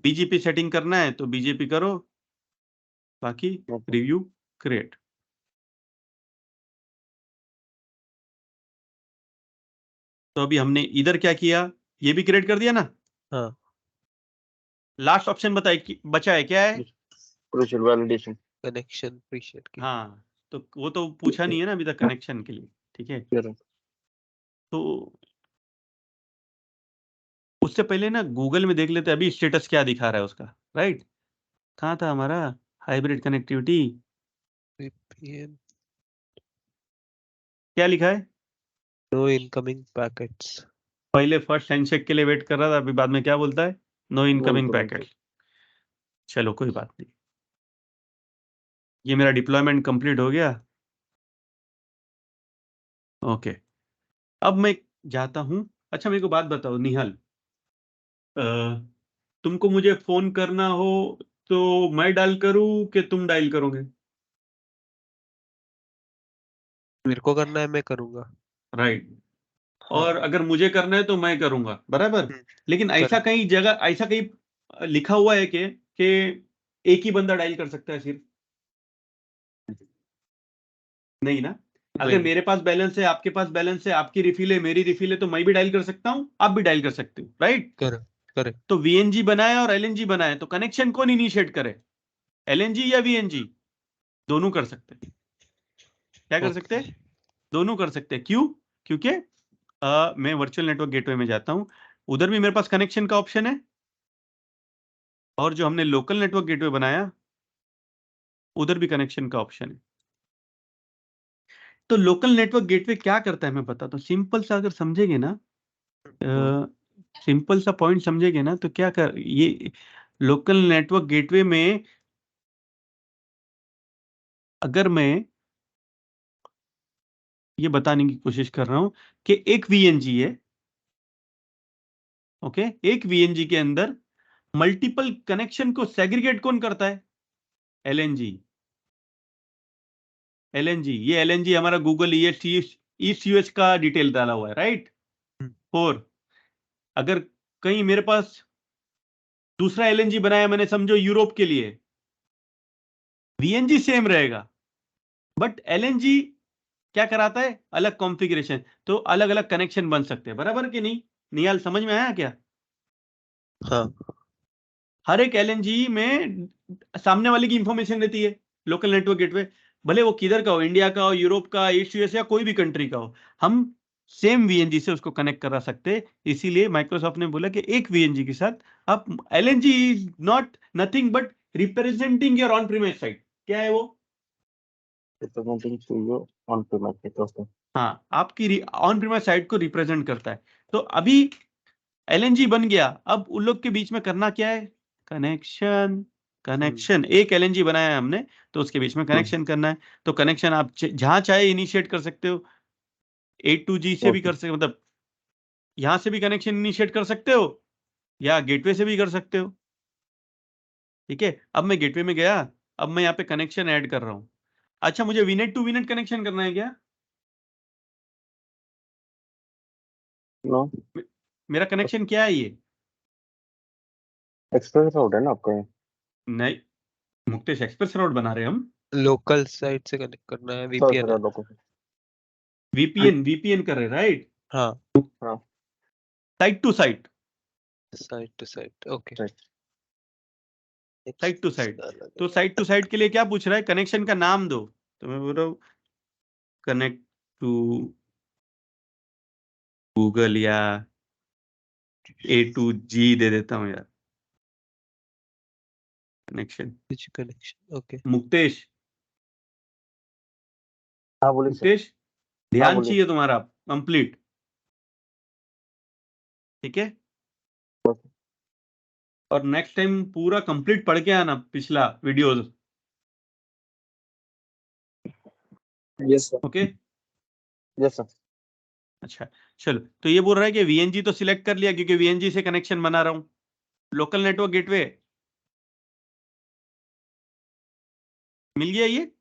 Speaker 1: बीजीपी सेटिंग करना है तो बीजेपी करो, बाकी रिव्यू क्रिएट। तो अभी हमने इधर क्या किया? ये भी क्रिएट कर दिया ना।
Speaker 2: हाँ,
Speaker 1: लास्ट ऑप्शन बताइए, बचा है क्या है?
Speaker 4: क्रूशियल वैलिडेशन,
Speaker 2: कनेक्शन प्रीसेट की।
Speaker 1: हाँ, तो वो तो पूछा नहीं है ना अभी तक कनेक्शन के लिए। ठीक है, तो उससे पहले ना गूगल में देख लेते अभी स्टेटस क्या दिखा रहा है उसका, राइट? कहाँ था हमारा हाइब्रिड कनेक्टिविटी?
Speaker 2: VPN
Speaker 1: क्या लिखा है?
Speaker 2: No incoming packets.
Speaker 1: पहले फर्स्ट हैंडशेक के लिए वेट कर रहा था, अभी बाद में क्या बोलता है? No incoming packet. चलो कोई बात नहीं, ये मेरा डिप्लॉयमेंट कंप्लीट हो गया। ओके, अब मैं जाता हूँ। अच्छा मेरे को बात बताओ निहाल, अ, तुमको मुझे फोन करना हो तो मैं डायल करूं कि तुम डायल करोगे?
Speaker 2: मेरे को करना है, मैं करूंगा।
Speaker 1: राइट,
Speaker 2: हाँ।
Speaker 1: और अगर मुझे करना है तो मैं करूंगा, बराबर। लेकिन ऐसा
Speaker 2: कर
Speaker 1: कहीं जगह, ऐसा कहीं लिखा हुआ है कि एक ही बंदा डायल कर सकता है सिर्फ? नहीं ना। अगर
Speaker 2: नहीं।
Speaker 1: मेरे पास बैलेंस है, आपके पास बैलेंस है, आपकी रिफिल है, मेरी रिफिल है, तो मैं भी डायल कर सकता हूं, आप भी डायल कर सकते हो, राइट?
Speaker 2: कर करे।
Speaker 1: तो VNG बनाए और LNG बनाए, तो कनेक्शन कौन इनिशिएट करे? LNG या VNG? दोनों कर सकते हैं। क्या कर सकते हैं? दोनों कर सकते हैं। क्यों? क्योंकि मैं वर्चुअल नेटवर्क गेटवे में जाता हूं, उधर भी मेरे पास कनेक्शन का ऑप्शन है, और जो हमने लोकल नेटवर्क गेटवे बनाया उधर भी कनेक्शन का ऑप्शन है। तो लोकल नेटवर्क गेटवे क्या करता है मैं बताता हूँ। सिंपल सा अगर समझेंगे ना, सिंपल सा पॉइंट समझेंगे ना, तो क्या कर, ये लोकल नेटवर्क गेटवे में अगर मैं ये बताने की कोशिश कर रहा हूं कि एक वीएनजी है, ओके, एक वीएनजी के अंदर मल्टीपल कनेक्शन को सेग्रीगेट कौन करता है? एलएनजी। एलएनजी, ये एलएनजी हमारा गूगल ईस्ट यूएस का डिटेल डाला हुआ है, राइट। 4, अगर कहीं मेरे पास दूसरा एलएनजी बनाया मैंने, समझो यूरोप के लिए, वीएनजी सेम रहेगा, बट एलएनजी क्या कराता है? अलग कॉन्फ़िगरेशन, तो अलग अलग कनेक्शन बन सकते हैं, बराबर कि नहीं? निहाल, समझ में आया क्या?
Speaker 2: हाँ,
Speaker 1: हर एक एलएनजी में सामने वाले की इंफॉर्मेशन रहती है, लोकल नेटवर्क गेटवे, भले वो किधर का हो, इंडिया का हो, यूरोप का, ईस्ट यूएस या कोई भी कंट्री का हो, हम सेम वीएनजी से उसको कनेक्ट करा सकते हैं। इसीलिए माइक्रोसॉफ्ट ने बोला कि एक वीएनजी के साथ आप, LNG is not nothing but representing your on premise site. क्या है वो?
Speaker 4: Representing two your on premise. Okay.
Speaker 1: हाँ, आपकी ऑन प्रीमाइस साइट को रिप्रेजेंट करता है। तो अभी एलएनजी बन गया, अब उन लोग के बीच में करना क्या है? कनेक्शन। कनेक्शन, एक एलएनजी बनाया है हमने, तो उसके बीच में कनेक्शन करना है। तो कनेक्शन आप जहां चाहे इनिशिएट कर सकते हो, ए टू जी से भी कर सकते हो, मतलब यहां से भी कनेक्शन इनिशिएट कर सकते हो, या गेटवे से भी कर सकते हो। ठीक है, अब मैं गेटवे में गया, अब मैं यहाँ पे कनेक्शन ऐड कर रहा हूं। अच्छा, मुझे वीनेट टू वीनेट कनेक्शन करना है क्या?
Speaker 4: नो,
Speaker 1: मेरा कनेक्शन क्या है ये?
Speaker 4: एक्सप्रेस रोड है ना आपका ये?
Speaker 1: नहीं, मुक्तेश, एक्सप्रेस रोड बना रहे हैं हम।
Speaker 2: लोकल साइट से कनेक्ट करना है,
Speaker 4: सॉरी
Speaker 2: वीपीएन
Speaker 4: सर,
Speaker 2: है।
Speaker 4: लोगों
Speaker 1: वीपीएन कर रहे हैं, राइट।
Speaker 2: हाँ,
Speaker 4: हाँ,
Speaker 1: site to site,
Speaker 2: site to site, okay.
Speaker 1: Site to site. तो साइट टू साइट के लिए क्या पूछ रहा है? कनेक्शन का नाम दो। तो मैं बोल रहा हूँ कनेक्ट टू गूगल, या ए टू जी दे देता हूँ यार, कनेक्शन।
Speaker 2: Connection, okay.
Speaker 1: मुक्तेश,
Speaker 4: हाँ बोलिए सर।
Speaker 1: मुक्तेश,
Speaker 4: हाँ
Speaker 1: ध्यान
Speaker 4: बोलिए।
Speaker 1: चाहिए तुम्हारा कंप्लीट, ठीक है? और नेक्स्ट टाइम पूरा कंप्लीट पढ़ के आना, पिछला videos,
Speaker 3: yes sir.
Speaker 1: Okay?
Speaker 4: Yes sir.
Speaker 1: अच्छा, चलो, तो ये बोल रहा है कि वीएनजी तो सिलेक्ट कर लिया, क्योंकि वीएनजी से कनेक्शन बना रहा हूँ। लोकल नेटवर्क गेटवे मिल गया ये।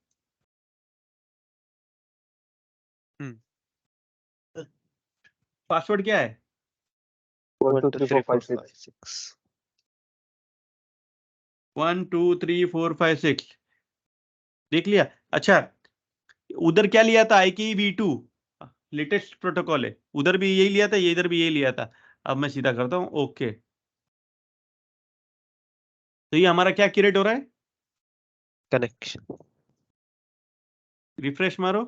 Speaker 1: पासवर्ड क्या है?
Speaker 4: 1 2 3 4 5 6।
Speaker 1: 1 2 3 4 5 6, देख लिया। अच्छा, उधर क्या लिया था? IKEv2 लेटेस्ट प्रोटोकॉल है, उधर भी यही लिया था, ये इधर भी यही लिया था। अब मैं सीधा करता हूं ओके। तो ये हमारा क्या क्रिएट हो रहा है?
Speaker 2: कनेक्शन।
Speaker 1: रिफ्रेश मारो,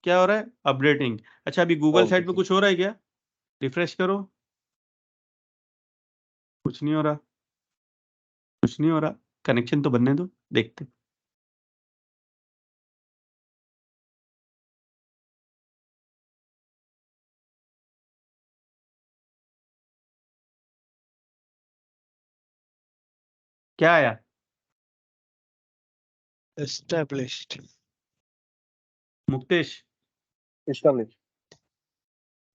Speaker 1: क्या हो रहा है? अपडेटिंग। अच्छा, अभी गूगल साइट पे कुछ हो रहा है क्या? रिफ्रेश करो, कुछ नहीं हो रहा, कुछ नहीं हो रहा। कनेक्शन तो बनने दो, देखते। क्या आया?
Speaker 2: Established.
Speaker 1: Muktesh,
Speaker 4: establish.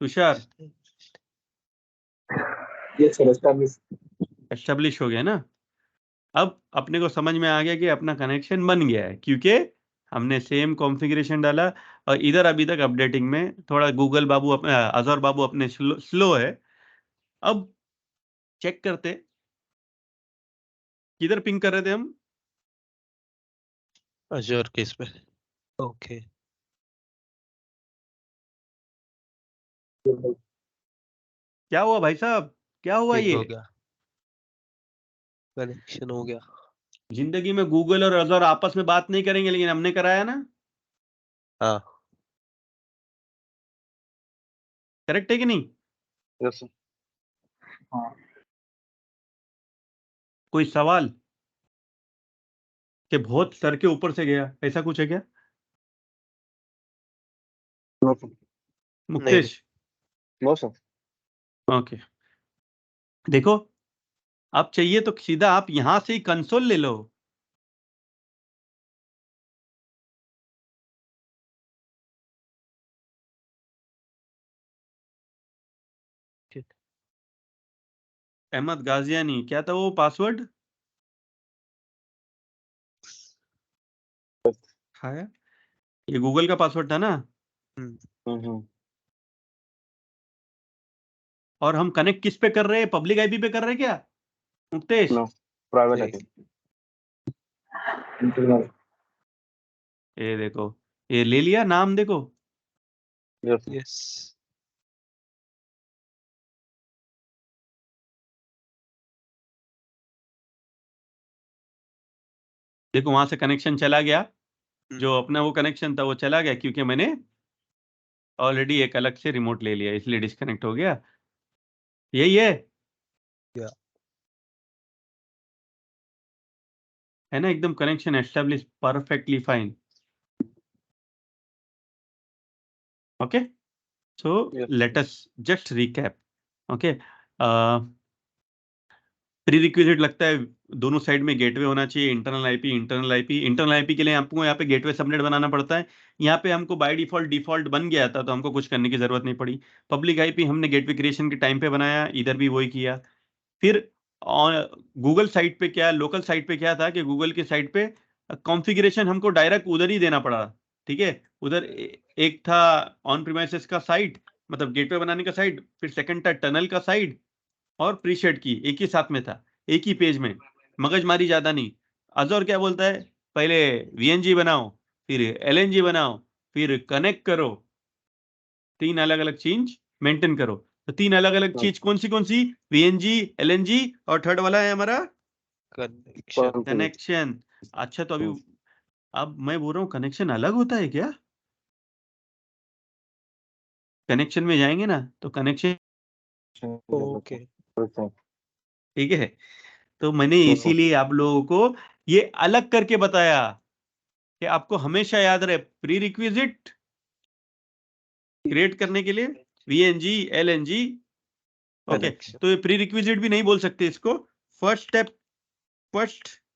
Speaker 1: Tushar,
Speaker 3: yes sir, establish.
Speaker 1: Establish हो गया ना? अब अपने को समझ में आ गया कि अपना कनेक्शन बन गया है, क्योंकि हमने सेम कॉन्फ़िगरेशन डाला। और इधर अभी तक अपडेटिंग में थोड़ा गूगल बाबू अजहर बाबू अपने स्लो है। अब चेक करते, किधर पिंग कर रहे थे हम?
Speaker 2: अजूर केस में, ओके।
Speaker 1: क्या हुआ भाई साहब, क्या हुआ
Speaker 2: पिंग
Speaker 1: ये?
Speaker 2: हो गया, कनेक्शन हो गया।
Speaker 1: जिंदगी में गूगल और अजहर आपस में बात नहीं करेंगे, लेकिन हमने कराया ना।
Speaker 2: हाँ,
Speaker 1: करेक्ट है कि नहीं?
Speaker 4: Yes sir.
Speaker 3: हाँ,
Speaker 1: कोई सवाल कि बहुत सर के ऊपर से गया, ऐसा कुछ है क्या?
Speaker 4: No sir.
Speaker 1: Muktesh,
Speaker 4: no sir.
Speaker 1: Okay. देखो, आप चाहिए तो सीधा आप यहां से ही कंसोल ले लो। अहमद गाजियानी, क्या था वो पासवर्ड? हाँ, ये गूगल का पासवर्ड था ना। और हम कनेक्ट किस पे कर रहे हैं? पब्लिक आईपी पे कर रहे हैं क्या मुक्तेश?
Speaker 4: No, private IP.
Speaker 1: ये देखो, ये ले लिया नाम, देखो
Speaker 2: यस।
Speaker 1: देखो वहां से कनेक्शन चला गया, जो अपना वो कनेक्शन था वो चला गया, क्योंकि मैंने ऑलरेडी एक अलग से रिमोट ले लिया, इसलिए डिस्कनेक्ट हो गया। यही है ना, एकदम connection establish perfectly fine. Okay, so let us just recap. Okay, pre requisite लगता है दोनों साइड में गेटवे होना चाहिए, इंटरनल आईपी के लिए आपको यहाँ पे गेटवे सबनेट बनाना पड़ता है। यहाँ पे हमको बाय डिफॉल्ट बन गया था, तो हमको कुछ करने की जरूरत नहीं पड़ी। पब्लिक आईपी हमने गेटवे क्रिएशन के टाइम पे बनाया, इधर भी वही किया। फिर गूगल साइट पे क्या, लोकल साइट पे क्या था कि गूगल के साइट पे कॉन्फ़िगरेशन हमको डायरेक्ट उधर ही देना पड़ा। ठीक है, उधर एक था ऑन प्रीमाइसेस का साइट, मतलब गेटवे बनाने का साइट, फिर सेकंड था टनल का साइट, और प्रीशेड की एक ही साथ में था, एक ही पेज में, मगजमारी ज्यादा नहीं। अजोर क्या बोलता है, पहले वीएनजी बनाओ, फिर एलएनजी बनाओ, फिर कनेक्ट करो, 3 अलग अलग चीज मेंटेन करो। तो 3 अलग अलग चीज कौन सी? वीएनजी, एलएनजी, और थर्ड वाला है हमारा कनेक्शन। अच्छा, तो अभी अब मैं बोल रहा हूँ कनेक्शन अलग होता है क्या? कनेक्शन में जाएंगे ना तो कनेक्शन,
Speaker 2: ओके।
Speaker 1: ठीक है, तो मैंने इसीलिए आप लोगों को ये अलग करके बताया कि आपको हमेशा याद रहे, प्री रिक्विजिट क्रिएट करने के लिए वीएनजी, एलएनजी। ओके, तो ये प्री रिक्विजिट भी नहीं बोल सकते इसको, फर्स्ट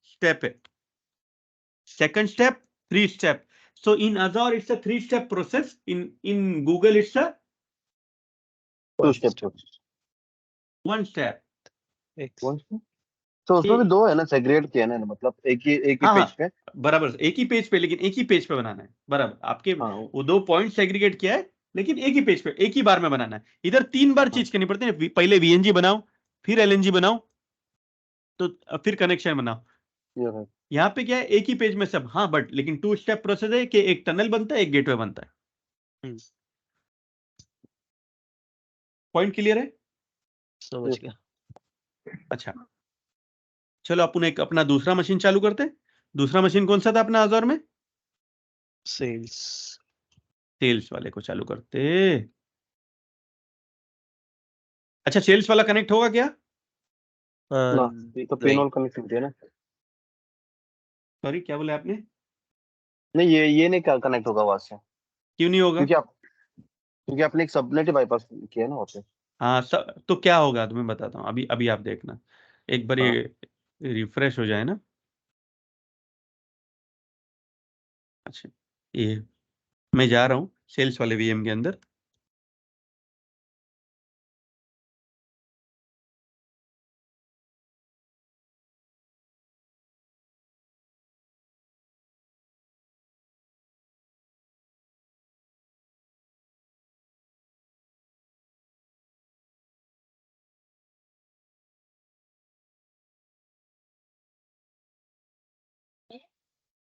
Speaker 1: स्टेप है, second step, 3 step. So in Azure it's a 3-step process. In Google it's a
Speaker 4: 2 step,
Speaker 1: 1 step.
Speaker 4: तो उसमें भी 2 है ना, सेग्रीगेट किया ना, मतलब एक ही पेज पे।
Speaker 1: बराबर, एक ही पेज पे, लेकिन एक ही पेज पे बनाना है। बराबर, आपके वो 2 पॉइंट सेग्रीगेट किया है, लेकिन एक ही पेज पे एक ही बार में बनाना है। इधर 3 बार चीज करनी पड़ती है, पहले वीएनजी बनाओ, फिर एलएनजी बनाओ, तो फिर कनेक्शन बनाओ। यहाँ पे क्या है, एक ही पेज में सब। हाँ, बट लेकिन 2 स्टेप प्रोसेस है कि एक टनल बनता है, एक गेटवे बनता है। पॉइंट क्लियर है?
Speaker 2: समझ गया।
Speaker 1: अच्छा, चलो अपन एक अपना दूसरा मशीन चालू करते हैं। दूसरा मशीन कौन सा था अपना आज़ोर में? सेल्स वाले को चालू करते। अच्छा, सेल्स वाला कनेक्ट होगा क्या?
Speaker 4: ये तो पिन ऑल कनेक्टिविटी है ना।
Speaker 1: सॉरी, क्या बोले आपने?
Speaker 4: नहीं, ये नहीं कनेक्ट होगा वहां से।
Speaker 1: क्यों नहीं होगा?
Speaker 4: क्योंकि आपने एक सबनेट ही बाईपास किया ना वहां पे।
Speaker 1: हाँ, तो क्या होगा तुम्हें बताता हूँ, अभी आप देखना, एक बार ये रिफ्रेश हो जाए ना। अच्छा, ये मैं जा रहा हूँ सेल्स वाले वीएम के अंदर।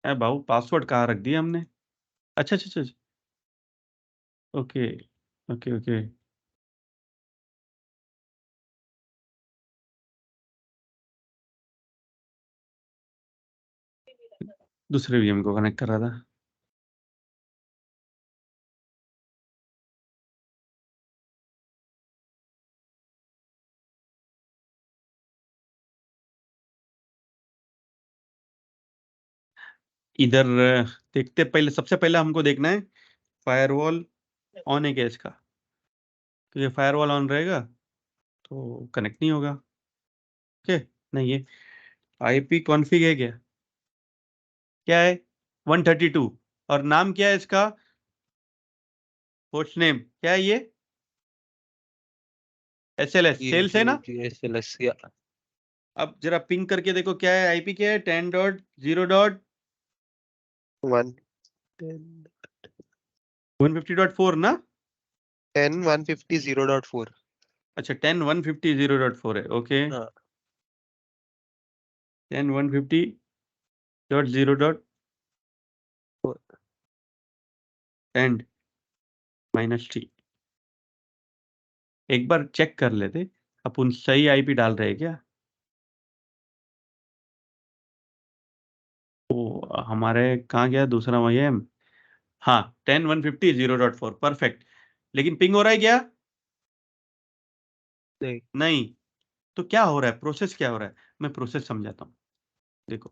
Speaker 1: भाऊ, पासवर्ड कहाँ रख दिया हमने? अच्छा अच्छा अच्छा, ओके ओके ओके। दूसरे वीएम को कनेक्ट कर रहा था। इधर देखते, पहले सबसे पहले हमको देखना है फायरवॉल ऑन है क्या इसका, क्योंकि फायरवॉल ऑन रहेगा तो कनेक्ट नहीं होगा। ओके, नहीं, ये आईपी कॉन्फ़िग है क्या? क्या है? 132, और नाम क्या है इसका? होस्ट नेम क्या है ये? SLS सेल्स है ना?
Speaker 2: SLS या
Speaker 1: अब जरा पिंग करके देखो क्या है, आईपी क्या है, 10.0.150.4 ना?
Speaker 2: 10.150.0.4
Speaker 1: अच्छा 10.150.0.4 है, ओके।
Speaker 2: हाँ
Speaker 1: 10.150.0. And -T। एक बार चेक कर लेते अपन सही आईपी डाल रहे हैं क्या। ओ हमारे कहाँ गया दूसरा वही है। हाँ 10.150.0.4 परफेक्ट। लेकिन पिंग हो रहा है क्या? नहीं। तो क्या हो रहा है, प्रोसेस क्या हो रहा है, मैं प्रोसेस समझाता हूँ। देखो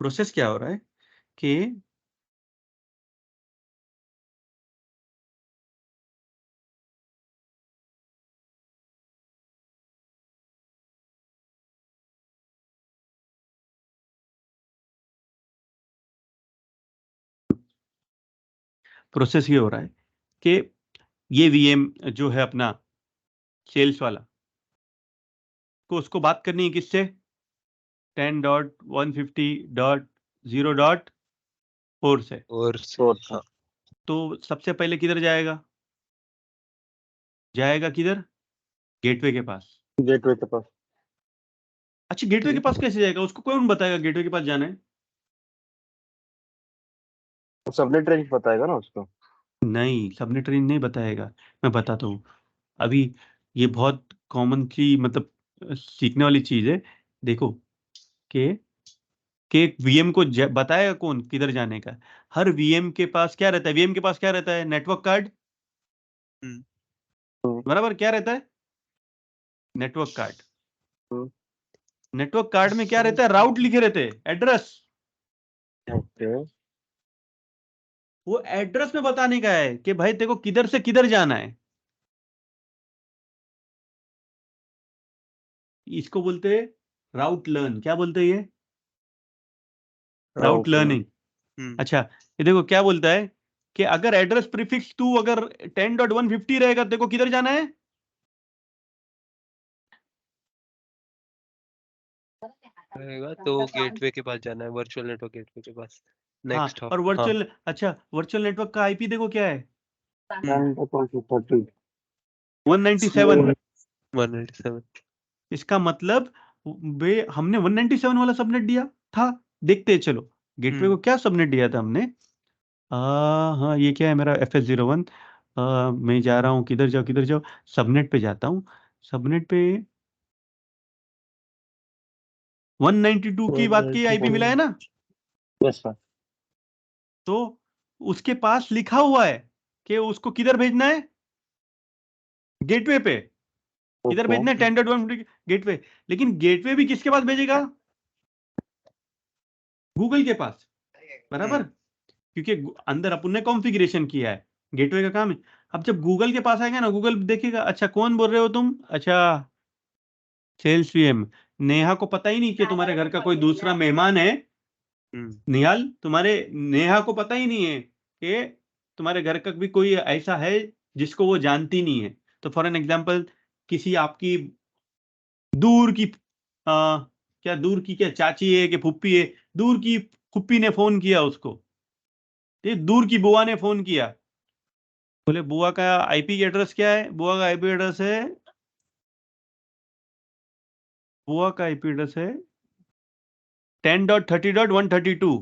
Speaker 1: प्रोसेस क्या हो रहा है कि प्रोसेस ये हो रहा है कि ये वीएम जो है अपना सेल्स वाला को उसको बात करनी है किससे, 10.150.0.4 से।
Speaker 2: और हाँ
Speaker 1: तो सबसे पहले किधर जाएगा, जाएगा किधर, गेटवे के पास।
Speaker 4: गेटवे के पास।
Speaker 1: अच्छा गेटवे के पास कैसे जाएगा, उसको कौन बताएगा गेटवे के पास जाना है?
Speaker 4: सबनेट रेंज बताएगा ना उसको।
Speaker 1: नहीं सबनेट रेंज नहीं बताएगा, मैं बताता हूँ अभी। ये बहुत कॉमन सी मतलब सीखने वाली चीज है। देखो कि वीएम को बताएगा कौन किधर जाने का। हर वीएम के पास क्या रहता है, वीएम के पास क्या रहता है, नेटवर्क कार्ड। बराबर, क्या रहता है, नेटवर्क कार्ड। नेटवर्क कार्ड में क्या रहता है, राउट लिखे रहते हैं, एड्रेस।
Speaker 4: ओके।
Speaker 1: वो एड्रेस में बताने का है कि भाई देखो किधर से किधर जाना है। इसको बोलते हैं राउट लर्न। क्या बोलते हैं ये, राउट लर्निंग। अच्छा ये देखो क्या बोलता है कि अगर एड्रेस प्रीफिक्स 2 अगर 10.150 रहेगा देखो किधर जाना है,
Speaker 2: रहेगा तो गेटवे के पास जाना है, वर्चुअल नेटवर्क गेटवे के पास।
Speaker 1: हाँ।
Speaker 2: नेक्स्ट
Speaker 1: और वर्चुअल अच्छा वर्चुअल नेटवर्क का आईपी देखो क्या है, 197।
Speaker 2: 197।
Speaker 1: इसका मतलब वे हमने 197 वाला सबनेट दिया था। देखते हैं चलो गेटवे को क्या सबनेट दिया था हमने। हाँ ये क्या है मेरा FS01। मैं जा रहा हूँ, किधर जाओ किधर जाओ, सबनेट पे जाता हूँ। सबनेट पे 192 की बात की आईपी मिला है ना।
Speaker 4: Yes sir.
Speaker 1: तो उसके पास लिखा हुआ है कि उसको किधर भेजना है, गेटवे पे। किधर भेजना है, 10.1 गेटवे। लेकिन गेटवे भी किसके पास भेजेगा, गूगल के पास। बराबर, क्योंकि अंदर अपन ने कॉन्फ़िगरेशन किया है, गेटवे का काम है। अब जब गूगल के पास आएगा ना, गूगल देखेगा अच्छा कौन बोल रहे हो तुम, अच्छा सेल्स वीएम। नेहा को पता ही नहीं कि तुम्हारे घर का कोई दूसरा मेहमान है। निहाल तुम्हारे नेहा को पता ही नहीं है कि तुम्हारे घर का भी कोई ऐसा है जिसको वो जानती नहीं है। तो फॉर एन एग्जांपल किसी आपकी दूर की क्या दूर की क्या चाची है कि फुप्पी है, दूर की फुप्पी ने फोन किया उसको, ये दूर की बुआ ने फोन किया। बोले बुआ का आईपी एड्रेस क्या है, बुआ का आईपी एड्रेस है, बुआ का आईपी एड्रेस है 10.30.132।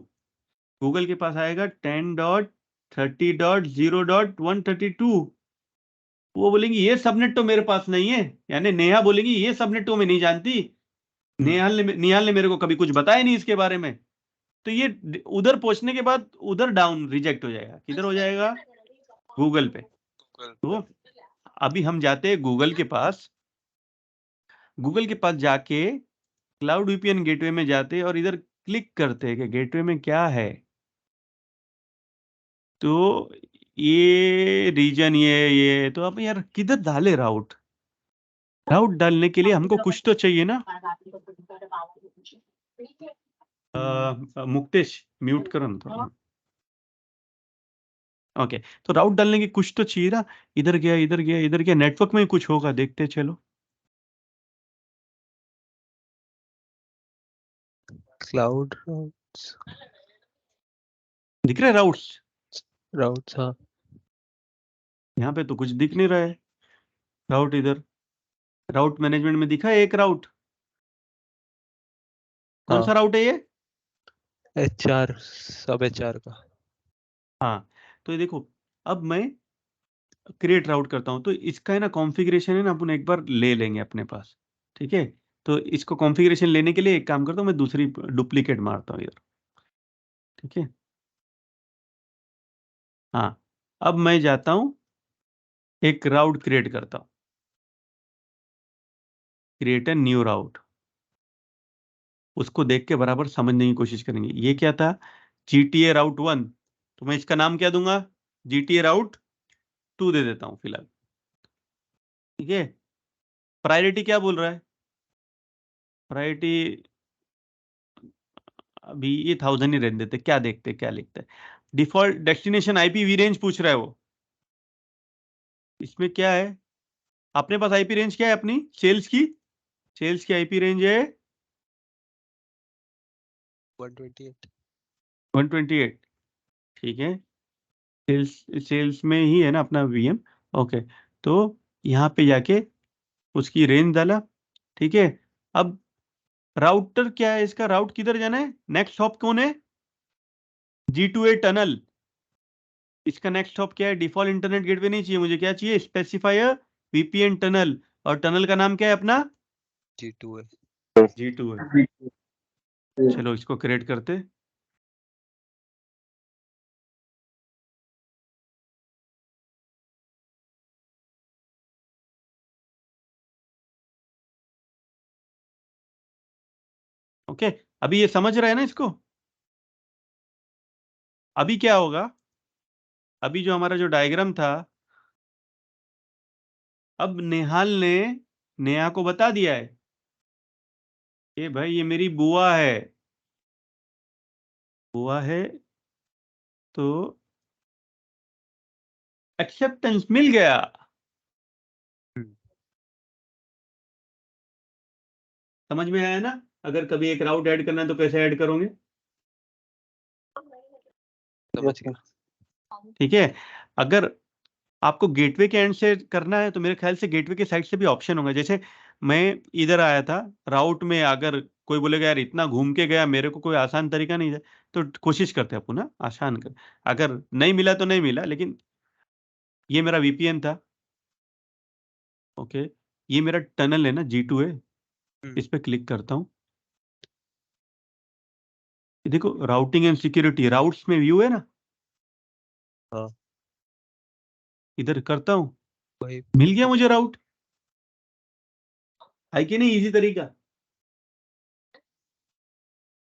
Speaker 1: गूगल के पास आएगा 10.30.0.132। वो बोलेंगी ये सबनेट तो मेरे पास नहीं है, यानी नेहा बोलेंगी ये सबनेट तो मैं नहीं जानती, नेहाल ने मेरे को कभी कुछ बताया नहीं इसके बारे में। तो ये उधर पहुंचने के बाद उधर डाउन रिजेक्ट हो जाएगा, किधर हो जाएगा, गूगल पे। तो अभी हम जाते हैं गूगल के पास। गूगल के पास जाके क्लाउड वीपीएन गेटवे में जाते हैं और इधर क्लिक करते हैं कि गेटवे में क्या है। तो ये रीजन ये तो अब यार किधर डाले राउट, राउट डालने के लिए हमको कुछ तो चाहिए ना। मुक्तेश म्यूट करो ना थोड़ा। ओके, तो राउट डालने की कुछ तो चाहिए ना, इधर गया इधर गया इधर गया, नेटवर्क में ही कुछ होगा, देखते चलो।
Speaker 2: क्लाउड राउट्स,
Speaker 1: दिख रहे राउट्स?
Speaker 2: राउट्स हाँ।
Speaker 1: यहाँ पे तो कुछ दिख नहीं रहा है राउट। इधर राउट मैनेजमेंट में दिखा है एक राउट, कौन
Speaker 2: हाँ
Speaker 1: सा राउट है ये?
Speaker 2: HR, सब HR का।
Speaker 1: हाँ, तो ये देखो, अब मैं क्रिएट राउट करता हूँ, तो इसका है ना कॉन्फ़िगरेशन है ना, अपन एक बार ले लेंगे अपने पास, ठीक है। तो इसको कॉन्फ़िगरेशन लेने के लिए एक काम करता हूँ, मैं दूसरी डुप्लीकेट मारता हूँ इधर, ठीक है। हाँ, अब मैं जाता हूँ, एक राउट क्रिएट करता हूँ, क्रिएट ए न्यू राउट। उसको देख के बराबर समझने की कोशिश करेंगे। ये क्या था? GTA राउट 1, तो मैं इसका नाम क्या दूंगा? GTA राउट 2 दे देता हूँ फिलहाल, ठीक है। प्रायोरिटी क्या बोल रहा है? प्रायोरिटी अभी ये 1000 ही रहने देते, क्या देखते क्या लिखते हैं। डिफॉल्ट डेस्टिनेशन IPV रेंज पूछ रहा है वो, इसमें क्या है? अपने पास IP रेंज क्या है अपनी सेल्स की? सेल्स की IP रेंज है
Speaker 2: 128।
Speaker 1: 128, ठीक है। सेल्स में ही है ना अपना VM। ओके, तो यहाँ पे जाके उसकी रेंज डाला, ठीक है। अब राउटर क्या है इसका? राउट किधर जाना है? नेक्स्ट हॉप कौन है? G2A tunnel. इसका नेक्स्ट हॉप क्या है? डिफॉल्ट इंटरनेट गेटवे नहीं चाहिए मुझे, क्या चाहिए? स्पेसिफायर VPN टनल, और टनल का नाम क्या है अपना?
Speaker 2: G2 है।
Speaker 1: G2 है। चलो इसको क्रिएट करते। ओके, अभी ये समझ रहा है ना इसको? अभी क्या होगा? अभी जो हमारा जो डायग्राम था, अब नेहाल ने नेहा को बता दिया है कि भाई ये मेरी बुआ है, बुआ है, तो एक्सेप्टेंस मिल गया। समझ में आया ना? अगर कभी एक राउट ऐड करना है तो कैसे ऐड करोगे?
Speaker 2: समझ गया।
Speaker 1: ठीक है। अगर आपको गेटवे के एंड से करना है तो मेरे ख्याल से गेटवे के साइड से भी ऑप्शन होगा। जैसे मैं इधर आया था राउट में, अगर कोई बोलेगा यार इतना घूम के गया, मेरे को कोई आसान तरीका नहीं है, तो कोशिश करते हैं अपन ना आसान कर। अगर नहीं मिला तो नहीं मिला, लेकिन ये मेरा VPN था, ओके। ये मेरा टनल है ना, G2 है, इस पे क्लिक करता हूँ। देखो राउटिंग एंड सिक्योरिटी, राउट्स में व्यू है ना,
Speaker 2: हाँ
Speaker 1: इधर करता हूँ,
Speaker 2: वही।
Speaker 1: मिल गया मुझे राउट। है कि नहीं इजी तरीका?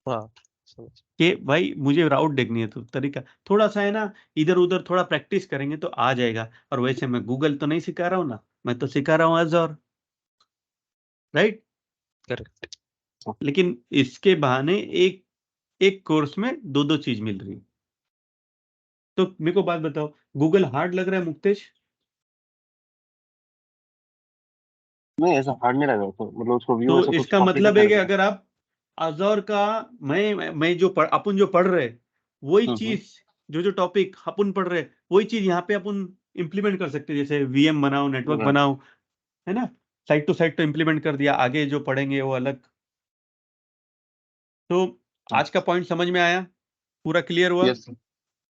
Speaker 2: हाँ समझ।
Speaker 1: कि भाई मुझे राउट देखनी है, तो तरीका थोड़ा सा है ना, इधर उधर थोड़ा प्रैक्टिस करेंगे तो आ जाएगा। और वैसे मैं गूगल तो नहीं सिखा रहा हूँ ना, मैं तो सिखा रहा हूँ अज़ोर, राइट।
Speaker 2: करेक्ट।
Speaker 1: लेकिन इसके बहाने एक एक कोर्स में दो दो चीज मिल रही है। तो मेरे को बात बताओ, गूगल हार्ड लग रहा है मुक्तेश?
Speaker 4: नहीं, ऐसा हार्ड नहीं लगा उसको, मतलब उसको व्यू
Speaker 1: तो
Speaker 4: ऐसा कुछ
Speaker 1: इसका मतलब है
Speaker 4: कॉम्प्लिकेटेड
Speaker 1: कि
Speaker 4: नहीं।
Speaker 1: अगर आप अज़ोर का, मैं जो अपन जो पढ़ रहे, वही
Speaker 4: हम्म।
Speaker 1: चीज, जो टॉपिक अपन पढ़ रहे, वही चीज यहाँ पे अपन इम्प्लीमेंट कर सकते हैं। जैसे VM बनाओ, नेटवर्क
Speaker 4: राइट।
Speaker 1: बनाओ, है ना। साइड टू साइड तो इम्प्लीमेंट कर दिया, आगे जो पढ़ेंगे वो अलग। तो आज का पॉइंट समझ में आया? पूरा क्लियर हुआ?
Speaker 4: यस
Speaker 1: तो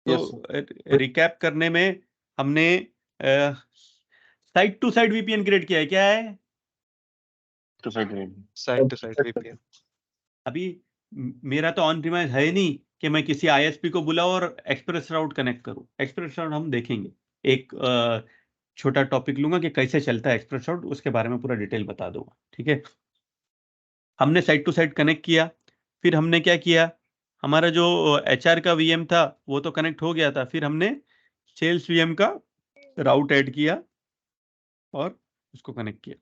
Speaker 4: यस।
Speaker 1: रिकैप करने में हमने side to side VPN create किया है, क्या है?
Speaker 4: To side
Speaker 2: side to side VPN।
Speaker 1: अभी मेरा तो ऑन प्रीमाइस है नहीं कि मैं किसी ISP को बुलाऊं और एक्सप्रेस राउट कनेक्ट करूं। एक्सप्रेस राउट हम देखेंगे, एक छोटा टॉपिक लूंगा कि कैसे चलता है एक्सप्रेस राउट, उसके बारे में पूरा डिटेल बता दूंगा, ठीक है। हमने साइड टू साइड कनेक्ट किया, फिर हमने क्या किया, हमारा जो HR का VM था वो तो कनेक्ट हो गया था, फिर हमने सेल्स VM का राउट ऐड किया और उसको कनेक्ट किया।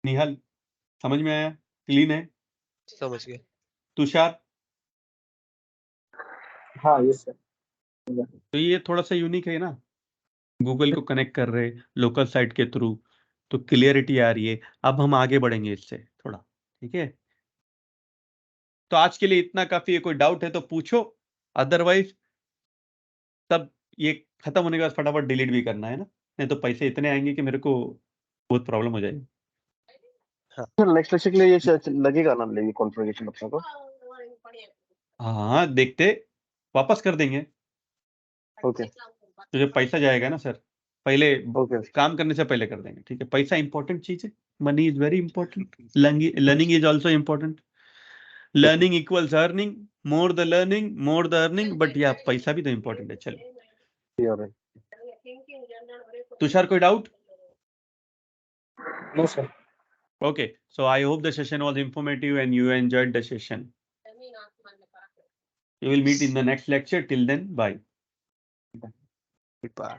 Speaker 1: निहाल समझ में आया? क्लीन है?
Speaker 2: समझ गया।
Speaker 1: तुषार?
Speaker 3: हाँ यस सर।
Speaker 1: तो ये थोड़ा सा यूनिक है ना, गूगल को कनेक्ट कर रहे लोकल साइट के थ्रू, तो क्लियरिटी आ रही है। अब हम आगे बढ़ेंगे इससे थोड़ा, ठीक है। तो आज के लिए इतना काफी है, कोई डाउट है तो पूछो, अदरवाइज तब ये खत्म होने के बाद फटाफट डिलीट भी करना है ना, नहीं तो पैसे इतने आएंगे कि मेरे को बहुत प्रॉब्लम हो जाएगी।
Speaker 4: सर नेक्स्ट लेक्चर के लिए ये शायद लगेगा ना, ये कॉन्फ़िगरेशन अपने को?
Speaker 1: हाँ देखते, वापस कर देंगे।
Speaker 4: ओके
Speaker 1: तो जब पैसा जाएगा ना सर, पहले
Speaker 4: ओके
Speaker 1: काम करने से पहले कर देंगे, ठीक है। पैसा इंपॉर्टेंट चीज है, money is very important, learning is also important, learning equals earning, more the learning more the earning, but या पैसा भी तो इंपॉर्टेंट है। चलो तुषार, कोई doubt?
Speaker 3: No sir.
Speaker 1: Okay, so I hope the session was informative and you enjoyed the session. We will meet in the next lecture. Till then, bye.
Speaker 2: Goodbye.